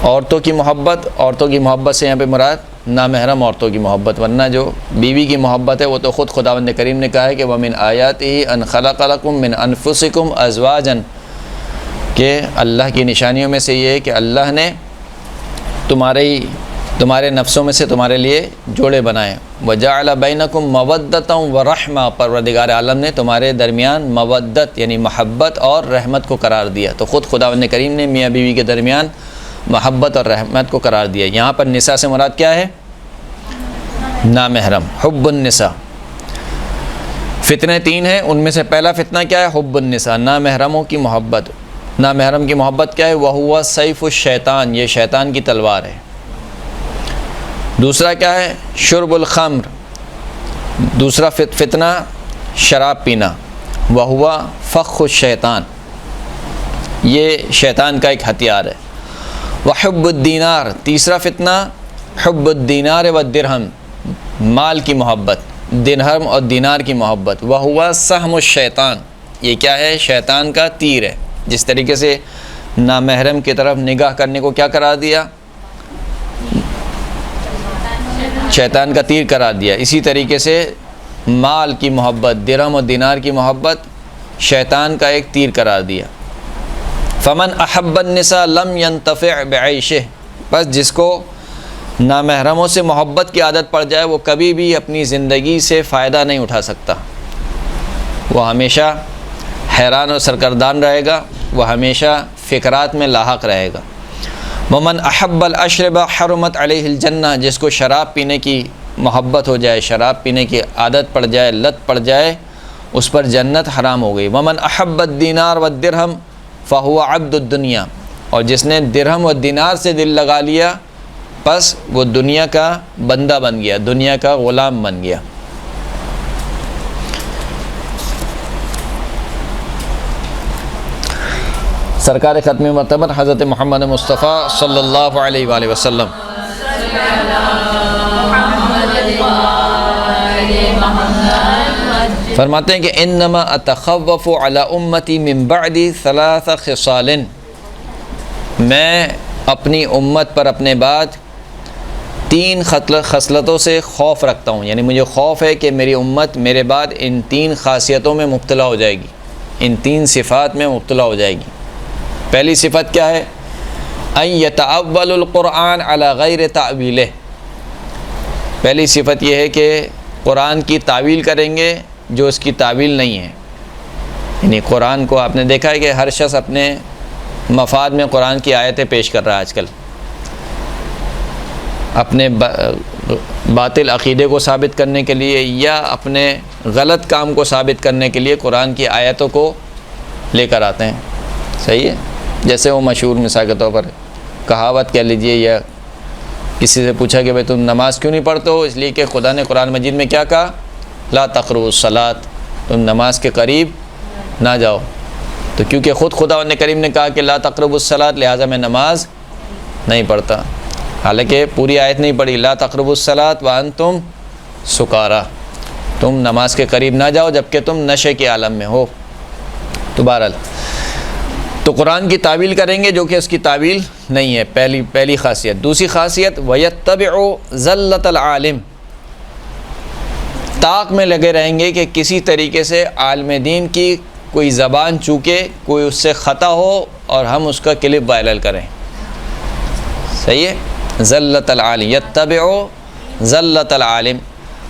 عورتوں کی محبت، عورتوں کی محبت سے یہاں پہ مراد نامحرم عورتوں کی محبت، ورنہ جو بیوی کی محبت ہے وہ تو خود خداوند کریم نے کہا ہے کہ وَمِنْ آیَاتِهِ أَنْ خَلَقَ لَكُم مِّنْ أَنفُسِكُمْ أَزْوَاجًا، کہ اللہ کی نشانیوں میں سے یہ ہے کہ اللہ نے تمہارے نفسوں میں سے تمہارے لیے جوڑے بنائے۔ وَجَعَلَ بَيْنَكُمْ مَوَدَّةً وَرَحْمَةً، پروردگار عالم نے تمہارے درمیان مودت یعنی محبت اور رحمت کو قرار دیا۔ تو خود خداوند کریم نے میاں بیوی کے درمیان محبت اور رحمت کو قرار دیا۔ یہاں پر نساء سے مراد کیا ہے؟ نامحرم، حب النساء۔ فتنے 3 ہیں، ان میں سے پہلا فتنہ کیا ہے؟ حب النساء، نامحرموں کی محبت۔ نامحرم کی محبت کیا ہے؟ وَهُوَ سَيْفُ الشیطان، یہ شیطان کی تلوار ہے۔ دوسرا کیا ہے؟ شرب الخمر، دوسرا فتنہ شراب پینا۔ وَهُوَ فَخُّ الشیطان، یہ شیطان کا ایک ہتھیار ہے۔ وحب الدینار، تیسرا فتنہ حب الدینار والدرہم، مال کی محبت، درہم اور دینار کی محبت۔ وَهُوَ سہم الشیطان، یہ کیا ہے؟ شیطان کا تیر ہے۔ جس طریقے سے نامحرم کی طرف نگاہ کرنے کو کیا قرار دیا؟ شیطان کا تیر قرار دیا، اسی طریقے سے مال کی محبت، درہم اور دینار کی محبت شیطان کا ایک تیر قرار دیا۔ فمن احب النساء لم ينتفع بعیشہ، بس جس کو نامحرموں سے محبت کی عادت پڑ جائے وہ کبھی بھی اپنی زندگی سے فائدہ نہیں اٹھا سکتا، وہ ہمیشہ حیران اور سرگردان رہے گا، وہ ہمیشہ فکرات میں لاحق رہے گا۔ ومن احب الاشرب حرمت علیہ الجنہ، جس کو شراب پینے کی محبت ہو جائے، شراب پینے کی عادت پڑ جائے، لت پڑ جائے، اس پر جنت حرام ہو گئی۔ ومن احب الدینار والدرہم فہو عبد الدنیا، اور جس نے درہم و دینار سے دل لگا لیا پس وہ دنیا کا بندہ بن گیا، دنیا کا غلام بن گیا۔ سرکار ختم معتبر حضرت محمد مصطفیٰ صلی اللہ علیہ وآلہ وسلم فرماتے ہیں کہ انما اتخوف علی امتی من بعد 3 خصال، میں اپنی امت پر اپنے بعد 3 خصلتوں سے خوف رکھتا ہوں، یعنی مجھے خوف ہے کہ میری امت میرے بعد ان 3 خاصیتوں میں مبتلا ہو جائے گی، ان 3 صفات میں مبتلا ہو جائے گی۔ پہلی صفت کیا ہے؟ ان یتأول القرآن علی غیر تعویلہ، پہلی صفت یہ ہے کہ قرآن کی تعویل کریں گے جو اس کی تعویل نہیں ہے، یعنی قرآن کو آپ نے دیکھا ہے کہ ہر شخص اپنے مفاد میں قرآن کی آیتیں پیش کر رہا ہے آج کل، اپنے باطل عقیدے کو ثابت کرنے کے لیے یا اپنے غلط کام کو ثابت کرنے کے لیے قرآن کی آیتوں کو لے کر آتے ہیں۔ صحیح ہے؟ جیسے وہ مشہور مثال کے طور پر کہاوت کہہ لیجئے، یا کسی سے پوچھا کہ بھائی تم نماز کیوں نہیں پڑھتے ہو؟ اس لیے کہ خدا نے قرآن مجید میں کیا کہا؟ لا تقربوا الصلاۃ، تم نماز کے قریب نہ جاؤ۔ تو کیونکہ خود خدا نے کریم نے کہا کہ لا تقربوا الصلاۃ، لہٰذا میں نماز نہیں پڑھتا، حالانکہ پوری آیت نہیں پڑھی، لا تقربوا الصلاۃ وانتم سکارا، تم نماز کے قریب نہ جاؤ جبکہ تم نشے کے عالم میں ہو۔ تو بہرحال تو قرآن کی تعویل کریں گے جو کہ اس کی تعویل نہیں ہے، پہلی خاصیت۔ دوسری خاصیت وَيَتَّبِعُ زَلَّةَ الْعَالِمِ، طاق میں لگے رہیں گے کہ کسی طریقے سے عالم دین کی کوئی زبان چوکے، کوئی اس سے خطا ہو اور ہم اس کا کلپ وائرل کریں۔ صحیح ہے؟ زلۃ العالم، یتبعو زلۃ العالم،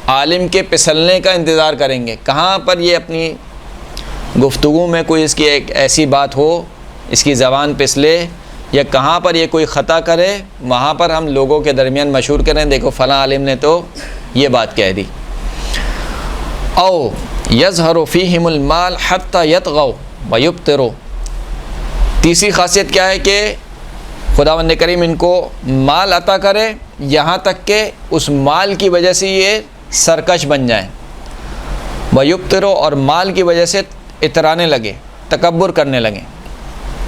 عالم کے پھسلنے کا انتظار کریں گے، کہاں پر یہ اپنی گفتگو میں کوئی اس کی ایک ایسی بات ہو، اس کی زبان پھسلے، یا کہاں پر یہ کوئی خطا کرے، وہاں پر ہم لوگوں کے درمیان مشہور کریں دیکھو فلاں عالم نے تو یہ بات کہہ دی۔ او یظہر فیہم المال حتی یطغوا ویبطروا، تیسری خاصیت کیا ہے کہ خداوند کریم ان کو مال عطا کرے یہاں تک کہ اس مال کی وجہ سے یہ سرکش بن جائیں، ویبطروا، اور مال کی وجہ سے اترانے لگے، تکبر کرنے لگیں۔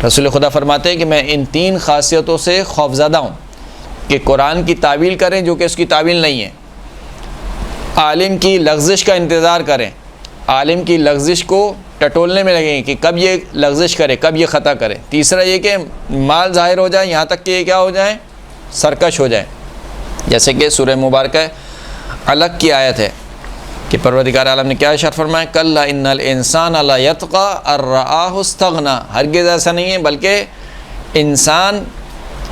رسول خدا فرماتے ہیں کہ میں ان 3 خاصیتوں سے خوفزدہ ہوں، کہ قرآن کی تعویل کریں جو کہ اس کی تعویل نہیں ہے، عالم کی لغزش کا انتظار کریں، عالم کی لغزش کو ٹٹولنے میں لگیں کہ کب یہ لغزش کرے، کب یہ خطا کرے۔ تیسرا یہ کہ مال ظاہر ہو جائے، یہاں تک کہ یہ کیا ہو جائیں، سرکش ہو جائیں، جیسے کہ سورہ مبارکہ علق کی آیت ہے کہ پروردگار عالم نے کیا ارشاد فرمایا، کلا ان الانسان لا یطغی ان رآہ استغنی، ہرگز ایسا نہیں ہے بلکہ انسان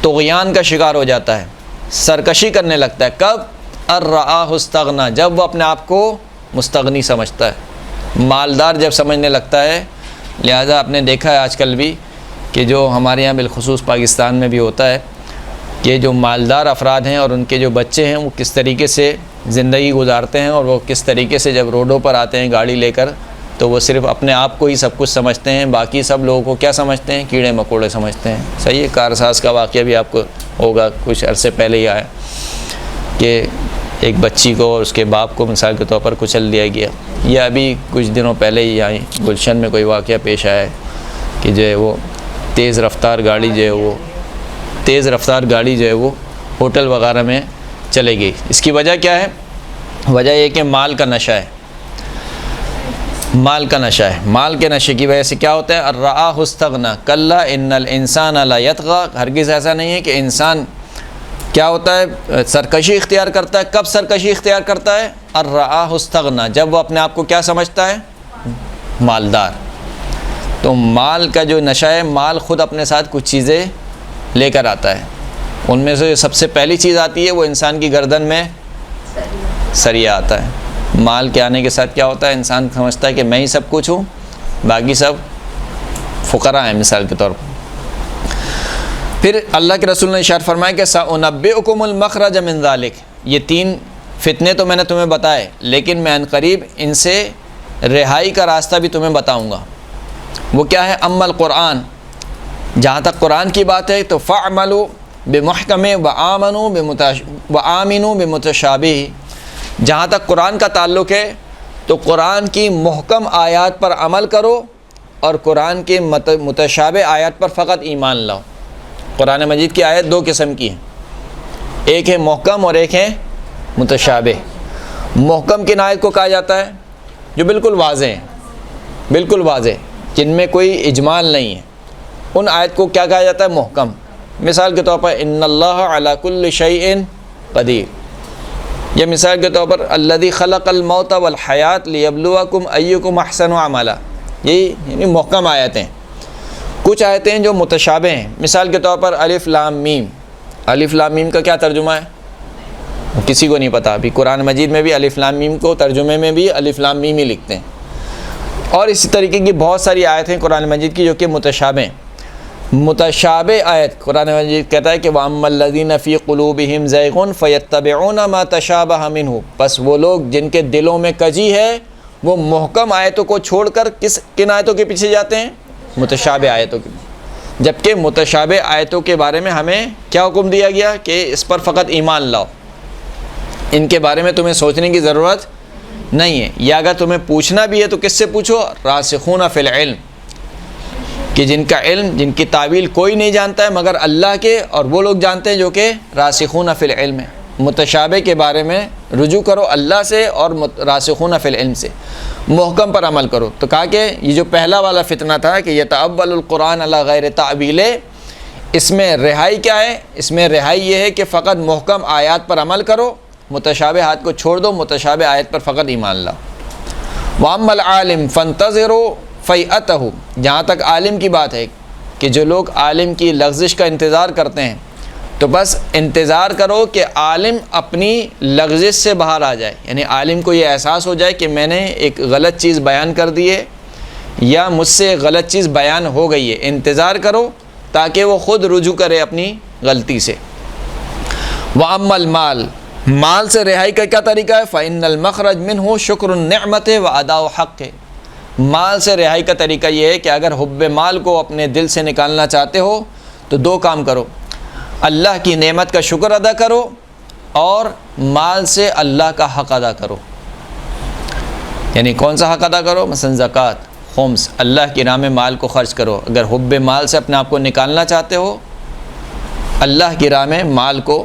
طغیان کا شکار ہو جاتا ہے، سرکشی کرنے لگتا ہے، کب، ان رآہ استغنی، جب وہ اپنے آپ کو مستغنی سمجھتا ہے، مالدار جب سمجھنے لگتا ہے۔ لہذا آپ نے دیکھا ہے آج کل بھی کہ جو ہمارے یہاں بالخصوص پاکستان میں بھی ہوتا ہے کہ جو مالدار افراد ہیں اور ان کے جو بچے ہیں وہ کس طریقے سے زندگی گزارتے ہیں، اور وہ کس طریقے سے جب روڈوں پر آتے ہیں گاڑی لے کر تو وہ صرف اپنے آپ کو ہی سب کچھ سمجھتے ہیں، باقی سب لوگوں کو کیا سمجھتے ہیں، کیڑے مکوڑے سمجھتے ہیں۔ صحیح ہے، کارساز کا واقعہ بھی آپ کو ہوگا، کچھ عرصے پہلے ہی آیا کہ ایک بچی کو اور اس کے باپ کو مثال کے طور پر کچل دیا گیا، یا ابھی کچھ دنوں پہلے ہی یہیں گلشن میں کوئی واقعہ پیش آیا ہے کہ جو ہے وہ تیز رفتار گاڑی جو ہے وہ ہوٹل وغیرہ میں چلے گئی۔ اس کی وجہ کیا ہے؟ وجہ یہ کہ مال کا نشہ ہے، مال کا نشہ ہے۔ مال کے نشے کی وجہ سے کیا ہوتا ہے، الرآہ استغنی، کلا ان الانسان لا یطغی، ہرگز ایسا نہیں ہے کہ انسان کیا ہوتا ہے، سرکشی اختیار کرتا ہے۔ کب سرکشی اختیار کرتا ہے؟ الرآہ استغنی، جب وہ اپنے آپ کو کیا سمجھتا ہے، مالدار۔ تو مال کا جو نشہ ہے، مال خود اپنے ساتھ کچھ چیزیں لے کر آتا ہے، ان میں سے سب سے پہلی چیز آتی ہے وہ انسان کی گردن میں سریا آتا ہے۔ مال کے آنے کے ساتھ کیا ہوتا ہے، انسان سمجھتا ہے کہ میں ہی سب کچھ ہوں، باقی سب فقراء ہیں مثال کے طور پر۔ پھر اللہ کے رسول نے ارشاد فرمایا کہ سأنبئکم المخرج من ذلک، یہ 3 فتنے تو میں نے تمہیں بتائے، لیکن میں عنقریب ان سے رہائی کا راستہ بھی تمہیں بتاؤں گا۔ وہ کیا ہے؟ اما القرآن، جہاں تک قرآن کی بات ہے تو فَاعْمَلُوا بِمُحْكَمِ وَآمِنُوا بِمُتَشَابِهِ، جہاں تک قرآن کا تعلق ہے تو قرآن کی محکم آیات پر عمل کرو اور قرآن کے متشابہ آیات پر فقط ایمان لاؤ۔ قرآن مجید کی آیت 2 قسم کی ہیں، ایک ہے محکم اور ایک ہے متشابہ۔ محکم کن آیت کو کہا جاتا ہے؟ جو بالکل واضح ہیں، بالکل واضح، جن میں کوئی اجمال نہیں ہے، ان آیت کو کیا کہا جاتا ہے؟ محکم۔ مثال کے طور پر ان اللہ علی کل شیء قدیر، یا مثال کے طور پر الذی خلق الموت والحیات لیبلوکم ایکم احسن عملا، یہی یعنی محکم آیتیں۔ کچھ آیتیں جو متشابہ ہیں، مثال کے طور پر الف لام میم، الف لام میم کا کیا ترجمہ ہے؟ کسی کو نہیں پتہ۔ ابھی قرآن مجید میں بھی الف لام میم کو ترجمے میں بھی الف لام میم ہی لکھتے ہیں، اور اسی طریقے کی بہت ساری آیتیں قرآن مجید کی جو کہ متشابہ ہیں۔ متشابہ آیت قرآن مجید کہتا ہے کہ وَأَمَّا الَّذِينَ فِي قُلُوبِهِمْ زَيْغٌ فَيَتَّبِعُونَ مَا تَشَابَهَ مِنْهُ، بس وہ لوگ جن کے دلوں میں کجی ہے وہ محکم آیتوں کو چھوڑ کر کن آیتوں کے پیچھے جاتے ہیں؟ متشابہ آیتوں کے، جبکہ متشابہ آیتوں کے بارے میں ہمیں کیا حکم دیا گیا کہ اس پر فقط ایمان لاؤ، ان کے بارے میں تمہیں سوچنے کی ضرورت نہیں ہے، یا اگر تمہیں پوچھنا بھی ہے تو کس سے پوچھو؟ راسخون فی العلم، کہ جن کا علم، جن کی تعویل کوئی نہیں جانتا ہے مگر اللہ کے، اور وہ لوگ جانتے ہیں جو کہ راسخون فی العلم ہے۔ متشابہ کے بارے میں رجوع کرو اللہ سے اور راسخون فی العلم سے، محکم پر عمل کرو۔ تو کہا کہ یہ جو پہلا والا فتنہ تھا کہ یتأول القرآن علی غیر تعویل، اس میں رہائی کیا ہے؟ اس میں رہائی یہ ہے کہ فقط محکم آیات پر عمل کرو، متشابہ آیات کو چھوڑ دو، متشابہ آیت پر فقط ایمان لاؤ۔ وَأَمَّا الْعَالِمُ فَانْتَظِرُوا فَيْأَتَهُ، جہاں تک عالم کی بات ہے کہ جو لوگ عالم کی لغزش کا انتظار کرتے ہیں تو بس انتظار کرو کہ عالم اپنی لغزش سے باہر آ جائے، یعنی عالم کو یہ احساس ہو جائے کہ میں نے ایک غلط چیز بیان کر دی ہے یا مجھ سے غلط چیز بیان ہو گئی ہے، انتظار کرو تاکہ وہ خود رجوع کرے اپنی غلطی سے۔ وَأَمَّا الْمَالِ، مال سے رہائی کا کیا طریقہ ہے؟ فَإِنَّ الْمَخْرَجَ مِنْهُ شُكْرُ النِّعْمَةِ وَأَدَاءُ حَقِّ، مال سے رہائی کا طریقہ یہ ہے کہ اگر حب مال کو اپنے دل سے نکالنا چاہتے ہو تو 2 کام کرو، اللہ کی نعمت کا شکر ادا کرو اور مال سے اللہ کا حق ادا کرو۔ یعنی کون سا حق ادا کرو؟ مثلا زکوٰۃ، خمس، اللہ کی راہ میں مال کو خرچ کرو۔ اگر حب مال سے اپنے آپ کو نکالنا چاہتے ہو، اللہ کی راہ میں مال کو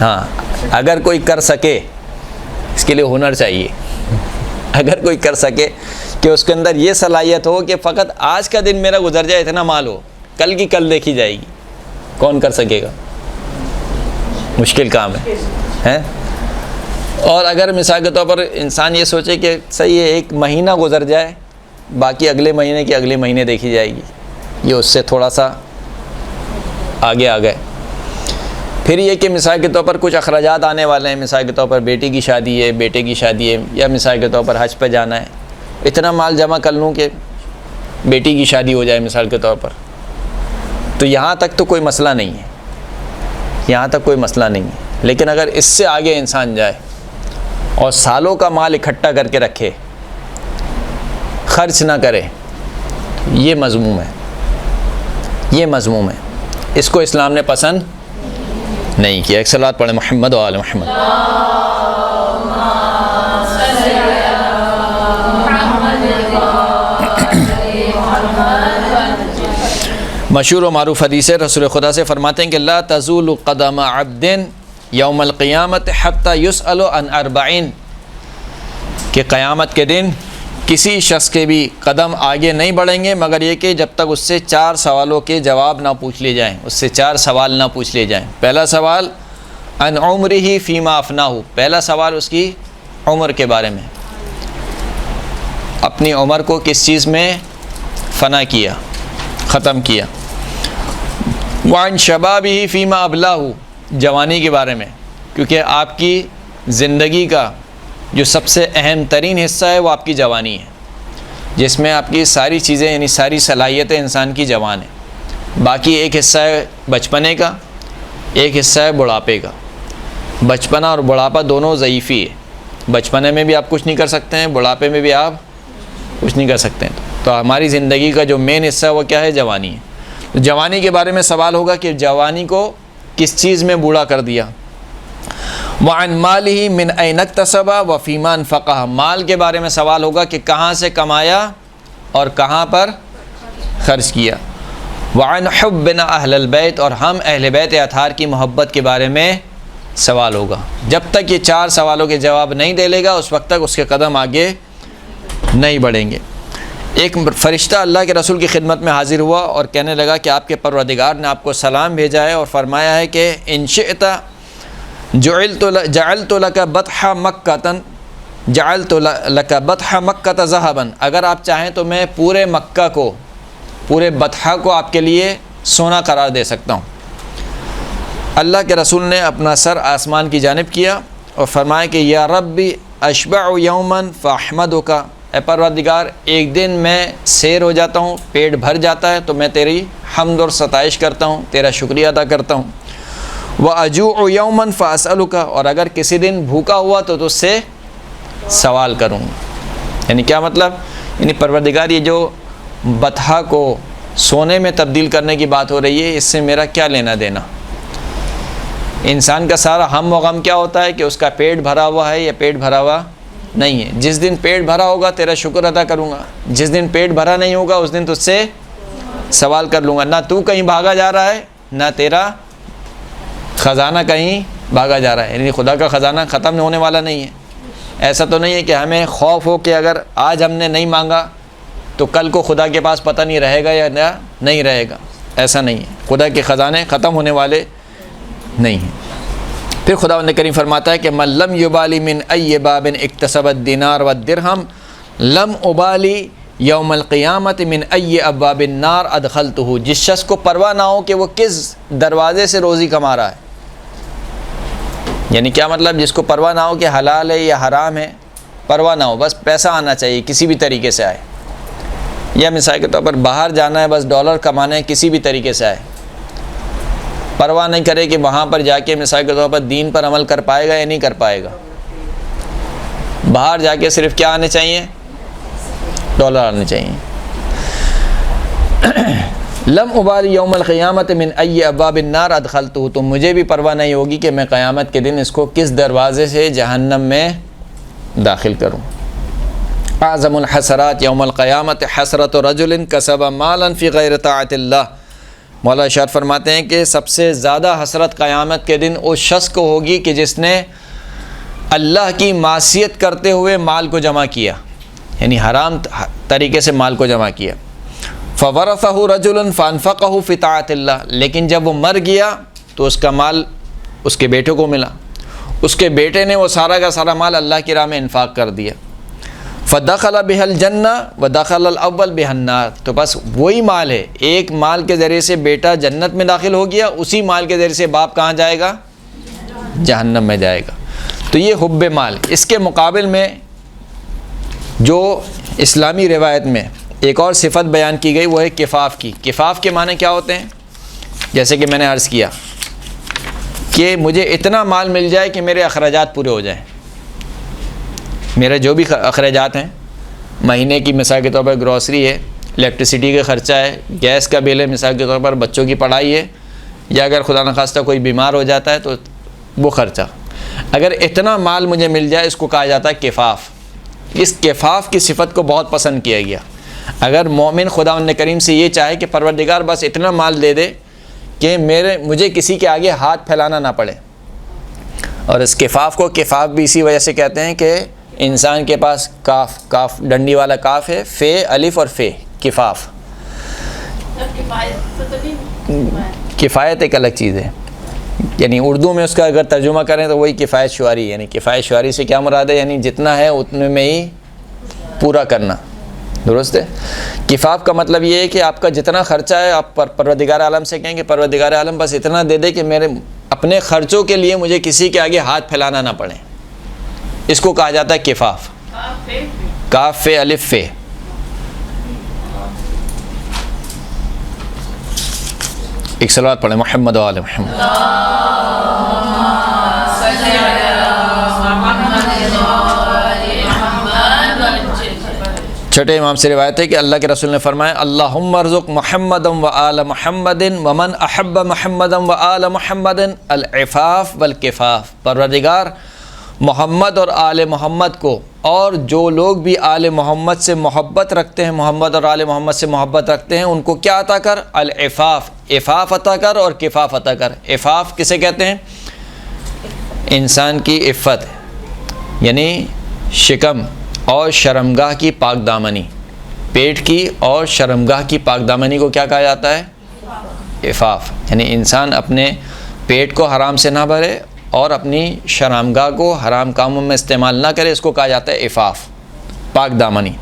ہاں اگر کوئی کر سکے، اس کے لیے ہنر چاہیے، اگر کوئی کر سکے کہ اس کے اندر یہ صلاحیت ہو کہ فقط آج کا دن میرا گزر جائے اتنا مال ہو، کل کی کل دیکھی جائے گی، کون کر سکے گا؟ مشکل کام ہے۔ اور اگر مثال کے طور پر انسان یہ سوچے کہ صحیح ہے 1 مہینہ گزر جائے، باقی اگلے مہینے کی اگلے مہینے دیکھی جائے گی، یہ اس سے تھوڑا سا آگے آ گئے۔ پھر یہ کہ مثال کے طور پر کچھ اخراجات آنے والے ہیں، مثال کے طور پر بیٹی کی شادی ہے، بیٹے کی شادی ہے، یا مثال کے طور پر حج پہ جانا ہے، اتنا مال جمع کر لوں کہ بیٹی کی شادی ہو جائے مثال کے طور پر، تو یہاں تک تو کوئی مسئلہ نہیں ہے، یہاں تک کوئی مسئلہ نہیں ہے۔ لیکن اگر اس سے آگے انسان جائے اور سالوں کا مال اکٹھا کر کے رکھے، خرچ نہ کرے، یہ مذموم ہے، یہ مذموم ہے، اس کو اسلام نے پسند نہیں کیا۔ ایک صلوات پڑھیں محمد و آل محمد۔ مشہور و معروف حدیث ہے، رسول خدا سے فرماتے ہیں کہ لا تزول قدم عبد یوم القیامت حتی یسأل عن 40، کہ قیامت کے دن کسی شخص کے بھی قدم آگے نہیں بڑھیں گے مگر یہ کہ جب تک اس سے 4 سوالوں کے جواب نہ پوچھ لیے جائیں، اس سے 4 سوال نہ پوچھ لیے جائیں۔ پہلا سوال عن عمرہ فیما افناہ، پہلا سوال اس کی عمر کے بارے میں، اپنی عمر کو کس چیز میں فنا کیا، ختم کیا۔ وعن شبابہ فیما ابلاہ، جوانی کے بارے میں، کیونکہ آپ کی زندگی کا جو سب سے اہم ترین حصہ ہے وہ آپ کی جوانی ہے، جس میں آپ کی ساری چیزیں یعنی ساری صلاحیتیں انسان کی جوان ہیں۔ باقی ایک حصہ ہے بچپنے کا، ایک حصہ ہے بڑھاپے کا۔ بچپنا اور بڑھاپا دونوں ضعیفی ہے، بچپنے میں بھی آپ کچھ نہیں کر سکتے ہیں، بڑھاپے میں بھی آپ کچھ نہیں کر سکتے ہیں۔ تو ہماری زندگی کا جو مین حصہ ہے وہ کیا ہے؟ جوانی ہے۔ تو جوانی کے بارے میں سوال ہوگا کہ جوانی کو کس چیز میں بوڑھا کر دیا۔ وعن مالہ من این اکتسب وفیما انفقہ، مال کے بارے میں سوال ہوگا کہ کہاں سے کمایا اور کہاں پر خرچ کیا۔ وعن حبنا اہل البیت، اور ہم اہل بیت اطہار کی محبت کے بارے میں سوال ہوگا۔ جب تک یہ 4 سوالوں کے جواب نہیں دے لے گا اس وقت تک اس کے قدم آگے نہیں بڑھیں گے۔ ایک فرشتہ اللہ کے رسول کی خدمت میں حاضر ہوا اور کہنے لگا کہ آپ کے پروردگار نے آپ کو سلام بھیجا ہے اور فرمایا ہے کہ ان شئت جعلت لک بطح مکہ جعلت لک بطح مکہ ذہبا، اگر آپ چاہیں تو میں پورے مکہ کو، پورے بطحہ کو آپ کے لیے سونا قرار دے سکتا ہوں۔ اللہ کے رسول نے اپنا سر آسمان کی جانب کیا اور فرمایا کہ یا ربی اشبع یوما فاحمدک، اے پروردگار ایک دن میں سیر ہو جاتا ہوں، پیٹ بھر جاتا ہے تو میں تیری حمد اور ستائش کرتا ہوں، تیرا شکریہ ادا کرتا ہوں۔ وَأَجُوعُ يَوْمًا فَأَسْأَلُكَ، اور اگر کسی دن بھوکا ہوا تو تجھ سے سوال کروں گا۔ یعنی کیا مطلب؟ یعنی پروردگار یہ جو بطحہ کو سونے میں تبدیل کرنے کی بات ہو رہی ہے، اس سے میرا کیا لینا دینا؟ انسان کا سارا ہم و غم کیا ہوتا ہے کہ اس کا پیٹ بھرا ہوا ہے یا پیٹ بھرا ہوا نہیں ہے۔ جس دن پیٹ بھرا ہوگا تیرا شکر ادا کروں گا، جس دن پیٹ بھرا نہیں ہوگا اس دن تجھ سے سوال کر لوں گا۔ نہ تو کہیں بھاگا جا رہا ہے نہ تیرا خزانہ کہیں بھاگا جا رہا ہے، یعنی خدا کا خزانہ ختم ہونے والا نہیں ہے۔ ایسا تو نہیں ہے کہ ہمیں خوف ہو کہ اگر آج ہم نے نہیں مانگا تو کل کو خدا کے پاس پتہ نہیں رہے گا یا نہیں رہے گا، ایسا نہیں ہے۔ خدا کے خزانے ختم ہونے والے نہیں ہیں۔ پھر خداوند کریم فرماتا ہے کہ من لم یبالی من ای باب اکتسب الدینار والدرہم لم ابالی یوم القیامت من ای ابواب النار ادخلتہ، جس شخص کو پرواہ نہ ہو کہ وہ کس دروازے سے روزی کما رہا ہے، یعنی کیا مطلب؟ جس کو پرواہ نہ ہو کہ حلال ہے یا حرام ہے، پرواہ نہ ہو، بس پیسہ آنا چاہیے کسی بھی طریقے سے آئے، یا مثال کے طور پر باہر جانا ہے، بس ڈالر کمانا ہے کسی بھی طریقے سے آئے، پرواہ نہیں کرے کہ وہاں پر جا کے مثال کے طور پر دین پر عمل کر پائے گا یا نہیں کر پائے گا۔ باہر جا کے صرف کیا آنے چاہیے؟ ڈالر آنے چاہیے۔ لم ابالی یوم القیامت من ای ابواب النار ادخلتہ، تو مجھے بھی پرواہ نہیں ہوگی کہ میں قیامت کے دن اس کو کس دروازے سے جہنم میں داخل کروں۔ اعظم الحسرات یوم القیامت حسرت رجل کسب مالا فی غیر طاعت اللہ مولا ارشاد فرماتے ہیں کہ سب سے زیادہ حسرت قیامت کے دن اس شخص کو ہوگی کہ جس نے اللہ کی معصیت کرتے ہوئے مال کو جمع کیا، یعنی حرام طریقے سے مال کو جمع کیا. فورثہ رجل فانفقہ فی طاعت اللہ، لیکن جب وہ مر گیا تو اس کا مال اس کے بیٹے کو ملا، اس کے بیٹے نے وہ سارا کا سارا مال اللہ کی راہ میں انفاق کر دیا. فدخل بہ الجنہ ودخل الاول بہ النار، تو بس وہی مال ہے، ایک مال کے ذریعے سے بیٹا جنت میں داخل ہو گیا، اسی مال کے ذریعے سے باپ کہاں جائے گا؟ جہنم میں جائے گا. تو یہ حب مال. اس کے مقابل میں جو اسلامی روایت میں ایک اور صفت بیان کی گئی وہ ہے کفاف کی. کفاف کے معنی کیا ہوتے ہیں؟ جیسے کہ میں نے عرض کیا کہ مجھے اتنا مال مل جائے کہ میرے اخراجات پورے ہو جائیں. میرے جو بھی اخراجات ہیں مہینے کی، مثال کے طور پر گروسری ہے، الیکٹریسٹی کا خرچہ ہے، گیس کا بل ہے، مثال کے طور پر بچوں کی پڑھائی ہے، یا اگر خدا نخواستہ کوئی بیمار ہو جاتا ہے تو وہ خرچہ، اگر اتنا مال مجھے مل جائے اس کو کہا جاتا ہے کفاف. اس کفاف کی صفت کو بہت پسند کیا گیا. اگر مومن خداوند کریم سے یہ چاہے کہ پروردگار بس اتنا مال دے دے کہ مجھے کسی کے آگے ہاتھ پھیلانا نہ پڑے. اور اس کفاف کو کفاف بھی اسی وجہ سے کہتے ہیں کہ انسان کے پاس کاف ڈنڈی والا کاف ہے، فے الف اور فے، کفاف. کفایت ایک الگ چیز ہے، یعنی اردو میں اس کا اگر ترجمہ کریں تو وہی کفایت شعاری، یعنی کفایت شعاری سے کیا مراد ہے؟ یعنی جتنا ہے اتنے میں ہی پورا کرنا. درست ہے. کفاف کا مطلب یہ ہے کہ آپ کا جتنا خرچہ ہے آپ پروردگار عالم سے کہیں کہ پروردگار عالم بس اتنا دے دے کہ میرے اپنے خرچوں کے لیے مجھے کسی کے آگے ہاتھ پھیلانا نہ پڑے. اس کو کہا جاتا ہے کفاف. کاف فے الف فے. ایک صلوات پڑھیں محمد و آل محمد. چھٹے امام سے روایت ہے کہ اللہ کے رسول نے فرمایا اللہم ارزق محمد و آل محمد ومن احب محمد و آل محمد العفاف والکفاف. پروردگار محمد اور آل محمد کو اور جو لوگ بھی آل محمد سے محبت رکھتے ہیں، محمد اور آل محمد سے محبت رکھتے ہیں، ان کو کیا عطا کر؟ العفاف، عفاف عطا کر اور کفاف عطا کر. عفاف کسے کہتے ہیں؟ انسان کی عفت، یعنی شکم اور شرمگاہ کی پاک دامنی. پیٹ کی اور شرمگاہ کی پاک دامنی کو کیا کہا جاتا ہے؟ عفاف. یعنی انسان اپنے پیٹ کو حرام سے نہ بھرے اور اپنی شرمگاہ کو حرام کاموں میں استعمال نہ کرے، اس کو کہا جاتا ہے عفاف، پاک دامنی.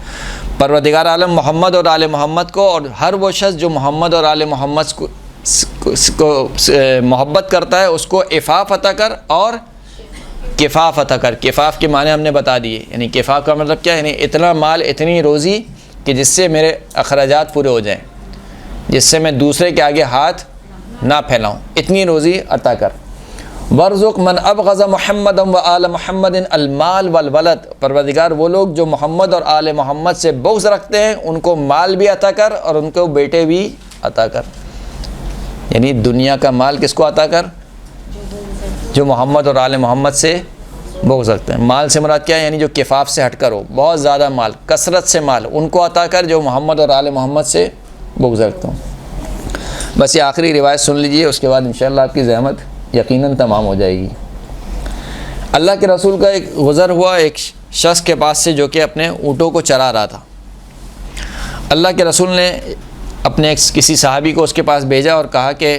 پروردگار عالم محمد اور آل محمد کو، اور ہر وہ شخص جو محمد اور آل محمد کو محبت کرتا ہے اس کو عفاف عطا کر اور کفاف عطا کر. کفاف کے معنی ہم نے بتا دیے. یعنی کفاف کا مطلب کیا ہے؟ یعنی اتنا مال، اتنی روزی کہ جس سے میرے اخراجات پورے ہو جائیں، جس سے میں دوسرے کے آگے ہاتھ نہ پھیلاؤں، اتنی روزی عطا کر. ورزق من ابغض محمد و آل محمد المال والولد. پروردگار وہ لوگ جو محمد اور آل محمد سے بغض رکھتے ہیں ان کو مال بھی عطا کر اور ان کو بیٹے بھی عطا کر. یعنی دنیا کا مال کس کو عطا کر؟ جو محمد اور آل محمد سے بغض رکھتے ہیں. مال سے مراد کیا ہے؟ یعنی جو کفاف سے ہٹ کر ہو، بہت زیادہ مال، کثرت سے مال، ان کو عطا کر جو محمد اور آل محمد سے بغض رکھتے ہوں. بس یہ آخری روایت سن لیجئے، اس کے بعد انشاءاللہ آپ کی زحمت یقیناً تمام ہو جائے گی. اللہ کے رسول کا ایک گزر ہوا ایک شخص کے پاس سے جو کہ اپنے اونٹوں کو چرا رہا تھا. اللہ کے رسول نے اپنے کسی صحابی کو اس کے پاس بھیجا اور کہا کہ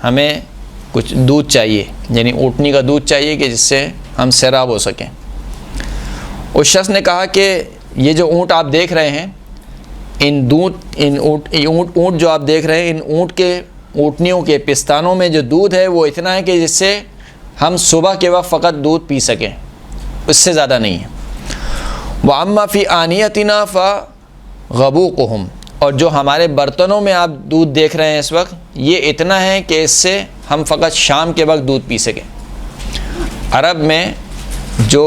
ہمیں کچھ دودھ چاہیے، یعنی اونٹنی کا دودھ چاہیے کہ جس سے ہم سیراب ہو سکیں. اس شخص نے کہا کہ یہ جو اونٹ آپ دیکھ رہے ہیں، اونٹ جو آپ دیکھ رہے ہیں، ان اونٹنیوں کے پستانوں میں جو دودھ ہے وہ اتنا ہے کہ جس سے ہم صبح کے وقت فقط دودھ پی سکیں، اس سے زیادہ نہیں ہے. وَأَمَّا فِي آنِيَتِنَا فَغَبُوقُهُمْ. اور جو ہمارے برتنوں میں آپ دودھ دیکھ رہے ہیں اس وقت، یہ اتنا ہے کہ اس سے ہم فقط شام کے وقت دودھ پی سکیں. عرب میں جو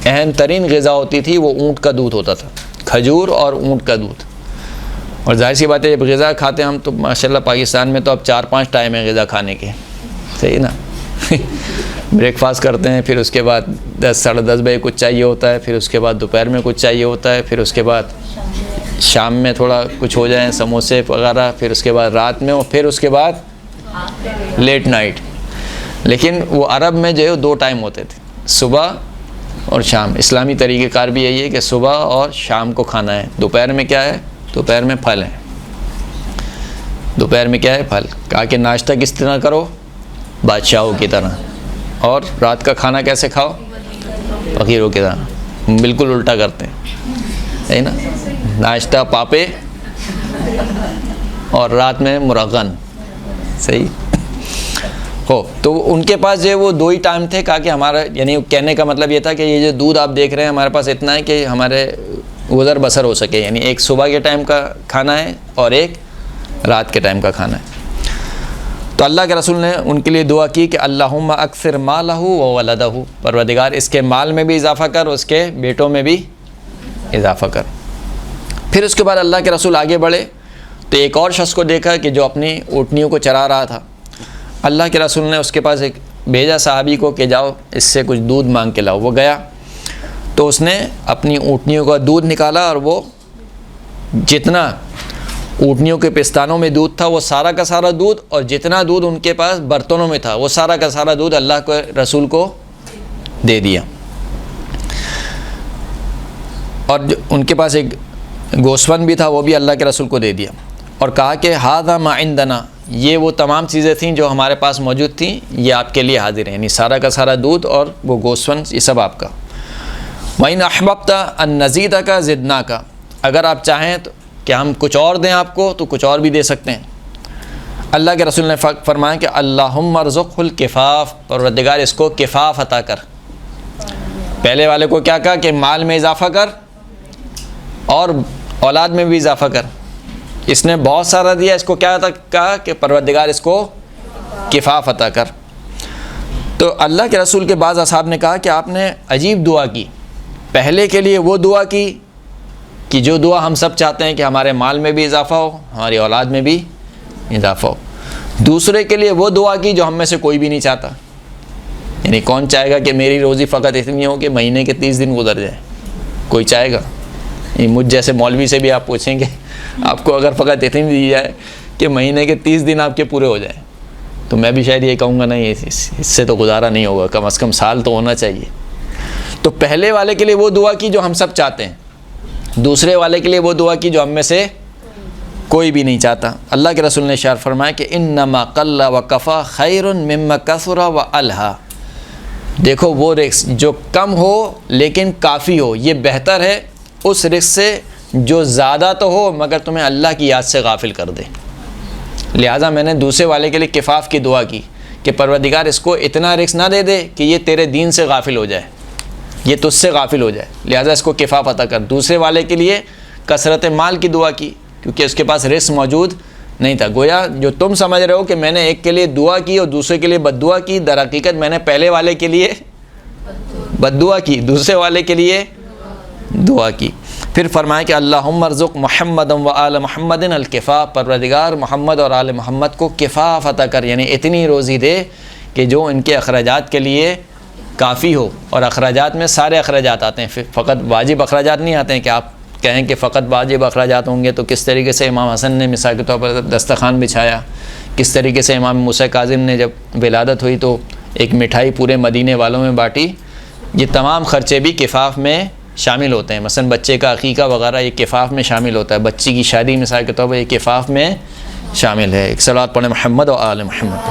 اہم ترین غذا ہوتی تھی وہ اونٹ کا دودھ ہوتا تھا، کھجور اور اونٹ کا دودھ. اور ظاہر سی بات ہے جب غذا کھاتے ہیں ہم تو ماشاءاللہ پاکستان میں تو اب 4-5 ٹائم ہیں غذا کھانے کے، صحیح نا. بریک فاسٹ کرتے ہیں، پھر اس کے بعد 10-10:30 بجے کچھ چاہیے ہوتا ہے، پھر اس کے بعد دوپہر میں کچھ چاہیے ہوتا ہے، پھر اس کے بعد شام میں تھوڑا کچھ ہو جائیں سموسے وغیرہ، پھر اس کے بعد رات میں، اور پھر اس کے بعد لیٹ نائٹ. لیکن وہ عرب میں جو ہے 2 ٹائم ہوتے تھے، صبح اور شام. اسلامی طریقہ کار بھی یہی ہے کہ صبح اور شام کو کھانا ہے. دوپہر میں کیا ہے؟ دوپہر میں پھل ہے. دوپہر میں کیا ہے؟ پھل. کہا کہ ناشتہ کس طرح کرو؟ بادشاہوں کی طرح. اور رات کا کھانا کیسے کھاؤ؟ فقیروں کی طرح. بالکل الٹا کرتے ہیں، ہے نا؟ ناشتہ پاپے اور رات میں مرغن. صحیح ہو. تو ان کے پاس جو ہے وہ 2 ہی ٹائم تھے. کہا کہ ہمارا یعنی کہنے کا مطلب یہ تھا کہ یہ جو دودھ آپ دیکھ رہے ہیں ہمارے پاس اتنا ہے کہ ہمارے گزر بسر ہو سکے. یعنی ایک صبح کے ٹائم کا کھانا ہے اور ایک رات کے ٹائم کا کھانا ہے. تو اللہ کے رسول نے ان کے لیے دعا کی کہ اللہم اکثر مالہ و ولدہ، پروردگار اس کے مال میں بھی اضافہ کر، اس کے بیٹوں میں بھی اضافہ کر. پھر اس کے بعد اللہ کے رسول آگے بڑھے تو ایک اور شخص کو دیکھا کہ جو اپنی اونٹنیوں کو چرا رہا تھا. اللہ کے رسول نے اس کے پاس ایک بھیجا صحابی کو کہ جاؤ اس سے کچھ دودھ مانگ کے لاؤ. وہ گیا تو اس نے اپنی اونٹنیوں کا دودھ نکالا، اور وہ جتنا اونٹنیوں کے پستانوں میں دودھ تھا وہ سارا کا سارا دودھ، اور جتنا دودھ ان کے پاس برتنوں میں تھا وہ سارا کا سارا دودھ اللہ کے رسول کو دے دیا. اور ان کے پاس ایک گوسفند بھی تھا، وہ بھی اللہ کے رسول کو دے دیا، اور کہا کہ ھذا ما عندنا، یہ وہ تمام چیزیں تھیں جو ہمارے پاس موجود تھیں، یہ آپ کے لیے حاضر ہیں. یعنی سارا کا سارا دودھ اور وہ گوسفند یہ سب آپ کا. وَإِنْ أَحْبَبْتَ أَن نَّزِيدَكَ زِدْنَاكَ، اگر آپ چاہیں تو کہ ہم کچھ اور دیں آپ کو تو کچھ اور بھی دے سکتے ہیں. اللہ کے رسول نے فرمایا کہ اللہم ارزقہ الکفاف، پروردگار اس کو کفاف عطا کر. پہلے والے کو کیا کہا کہ مال میں اضافہ کر اور اولاد میں بھی اضافہ کر. اس نے بہت سارا دیا، اس کو کیا کہا کہ پروردگار اس کو کفاف عطا کر. تو اللہ کے رسول کے بعض اصحاب نے کہا کہ آپ نے عجیب دعا کی. پہلے کے لیے وہ دعا کی کہ جو دعا ہم سب چاہتے ہیں کہ ہمارے مال میں بھی اضافہ ہو، ہماری اولاد میں بھی اضافہ ہو. دوسرے کے لیے وہ دعا کی جو ہم میں سے کوئی بھی نہیں چاہتا. یعنی کون چاہے گا کہ میری روزی فقط اتنی ہو کہ مہینے کے 30 دن گزر جائے؟ کوئی چاہے گا؟ مجھ جیسے مولوی سے بھی آپ پوچھیں گے آپ کو اگر فقط اتنی دی جائے کہ مہینے کے 30 دن آپ کے پورے ہو جائیں، تو میں بھی شاید یہ کہوں گا نہیں، اس سے تو گزارا نہیں ہوگا، کم از کم سال تو ہونا چاہیے. تو پہلے والے کے لیے وہ دعا کی جو ہم سب چاہتے ہیں، دوسرے والے کے لیے وہ دعا کی جو ہم میں سے کوئی بھی نہیں چاہتا. اللہ کے رسول نے ارشاد فرمایا کہ انما قل وکفا خیر مما کثر والہا، دیکھو وہ رزق جو کم ہو لیکن کافی ہو یہ بہتر ہے اس رزق سے جو زیادہ تو ہو مگر تمہیں اللہ کی یاد سے غافل کر دے. لہٰذا میں نے دوسرے والے کے لیے کفاف کی دعا کی کہ پروردگار اس کو اتنا رزق نہ دے دے کہ یہ تیرے دین سے غافل ہو جائے، یہ تجھ سے غافل ہو جائے، لہٰذا اس کو کفاف عطا کر. دوسرے والے کے لیے کثرت مال کی دعا کی کیونکہ اس کے پاس رزق موجود نہیں تھا. گویا جو تم سمجھ رہے ہو کہ میں نے ایک کے لیے دعا کی اور دوسرے کے لیے بد دعا کی، در حقیقت میں نے پہلے والے کے لیے بد دعا کی، دوسرے والے کے لیے دعا کی. پھر فرمایا کہ اللہم ارزق محمد و آل محمد الکفاف، پروردگار محمد اور آل محمد کو کفاف عطا کر، یعنی اتنی روزی دے کہ جو ان کے اخراجات کے لیے کافی ہو. اور اخراجات میں سارے اخراجات آتے ہیں، فقط واجب اخراجات نہیں آتے ہیں کہ آپ کہیں کہ فقط واجب اخراجات ہوں گے. تو کس طریقے سے امام حسن نے مثال کے طور پر دسترخوان بچھایا، کس طریقے سے امام موسیٰ کاظم نے جب ولادت ہوئی تو ایک مٹھائی پورے مدینے والوں میں بانٹی، یہ تمام خرچے بھی کفاف میں شامل ہوتے ہیں. مثلا بچے کا عقیقہ وغیرہ یہ کفاف میں شامل ہوتا ہے، بچی کی شادی مثال کے طور پر یہ کفاف میں شامل ہے. ایک صلوات پڑھیں محمد و آل محمد.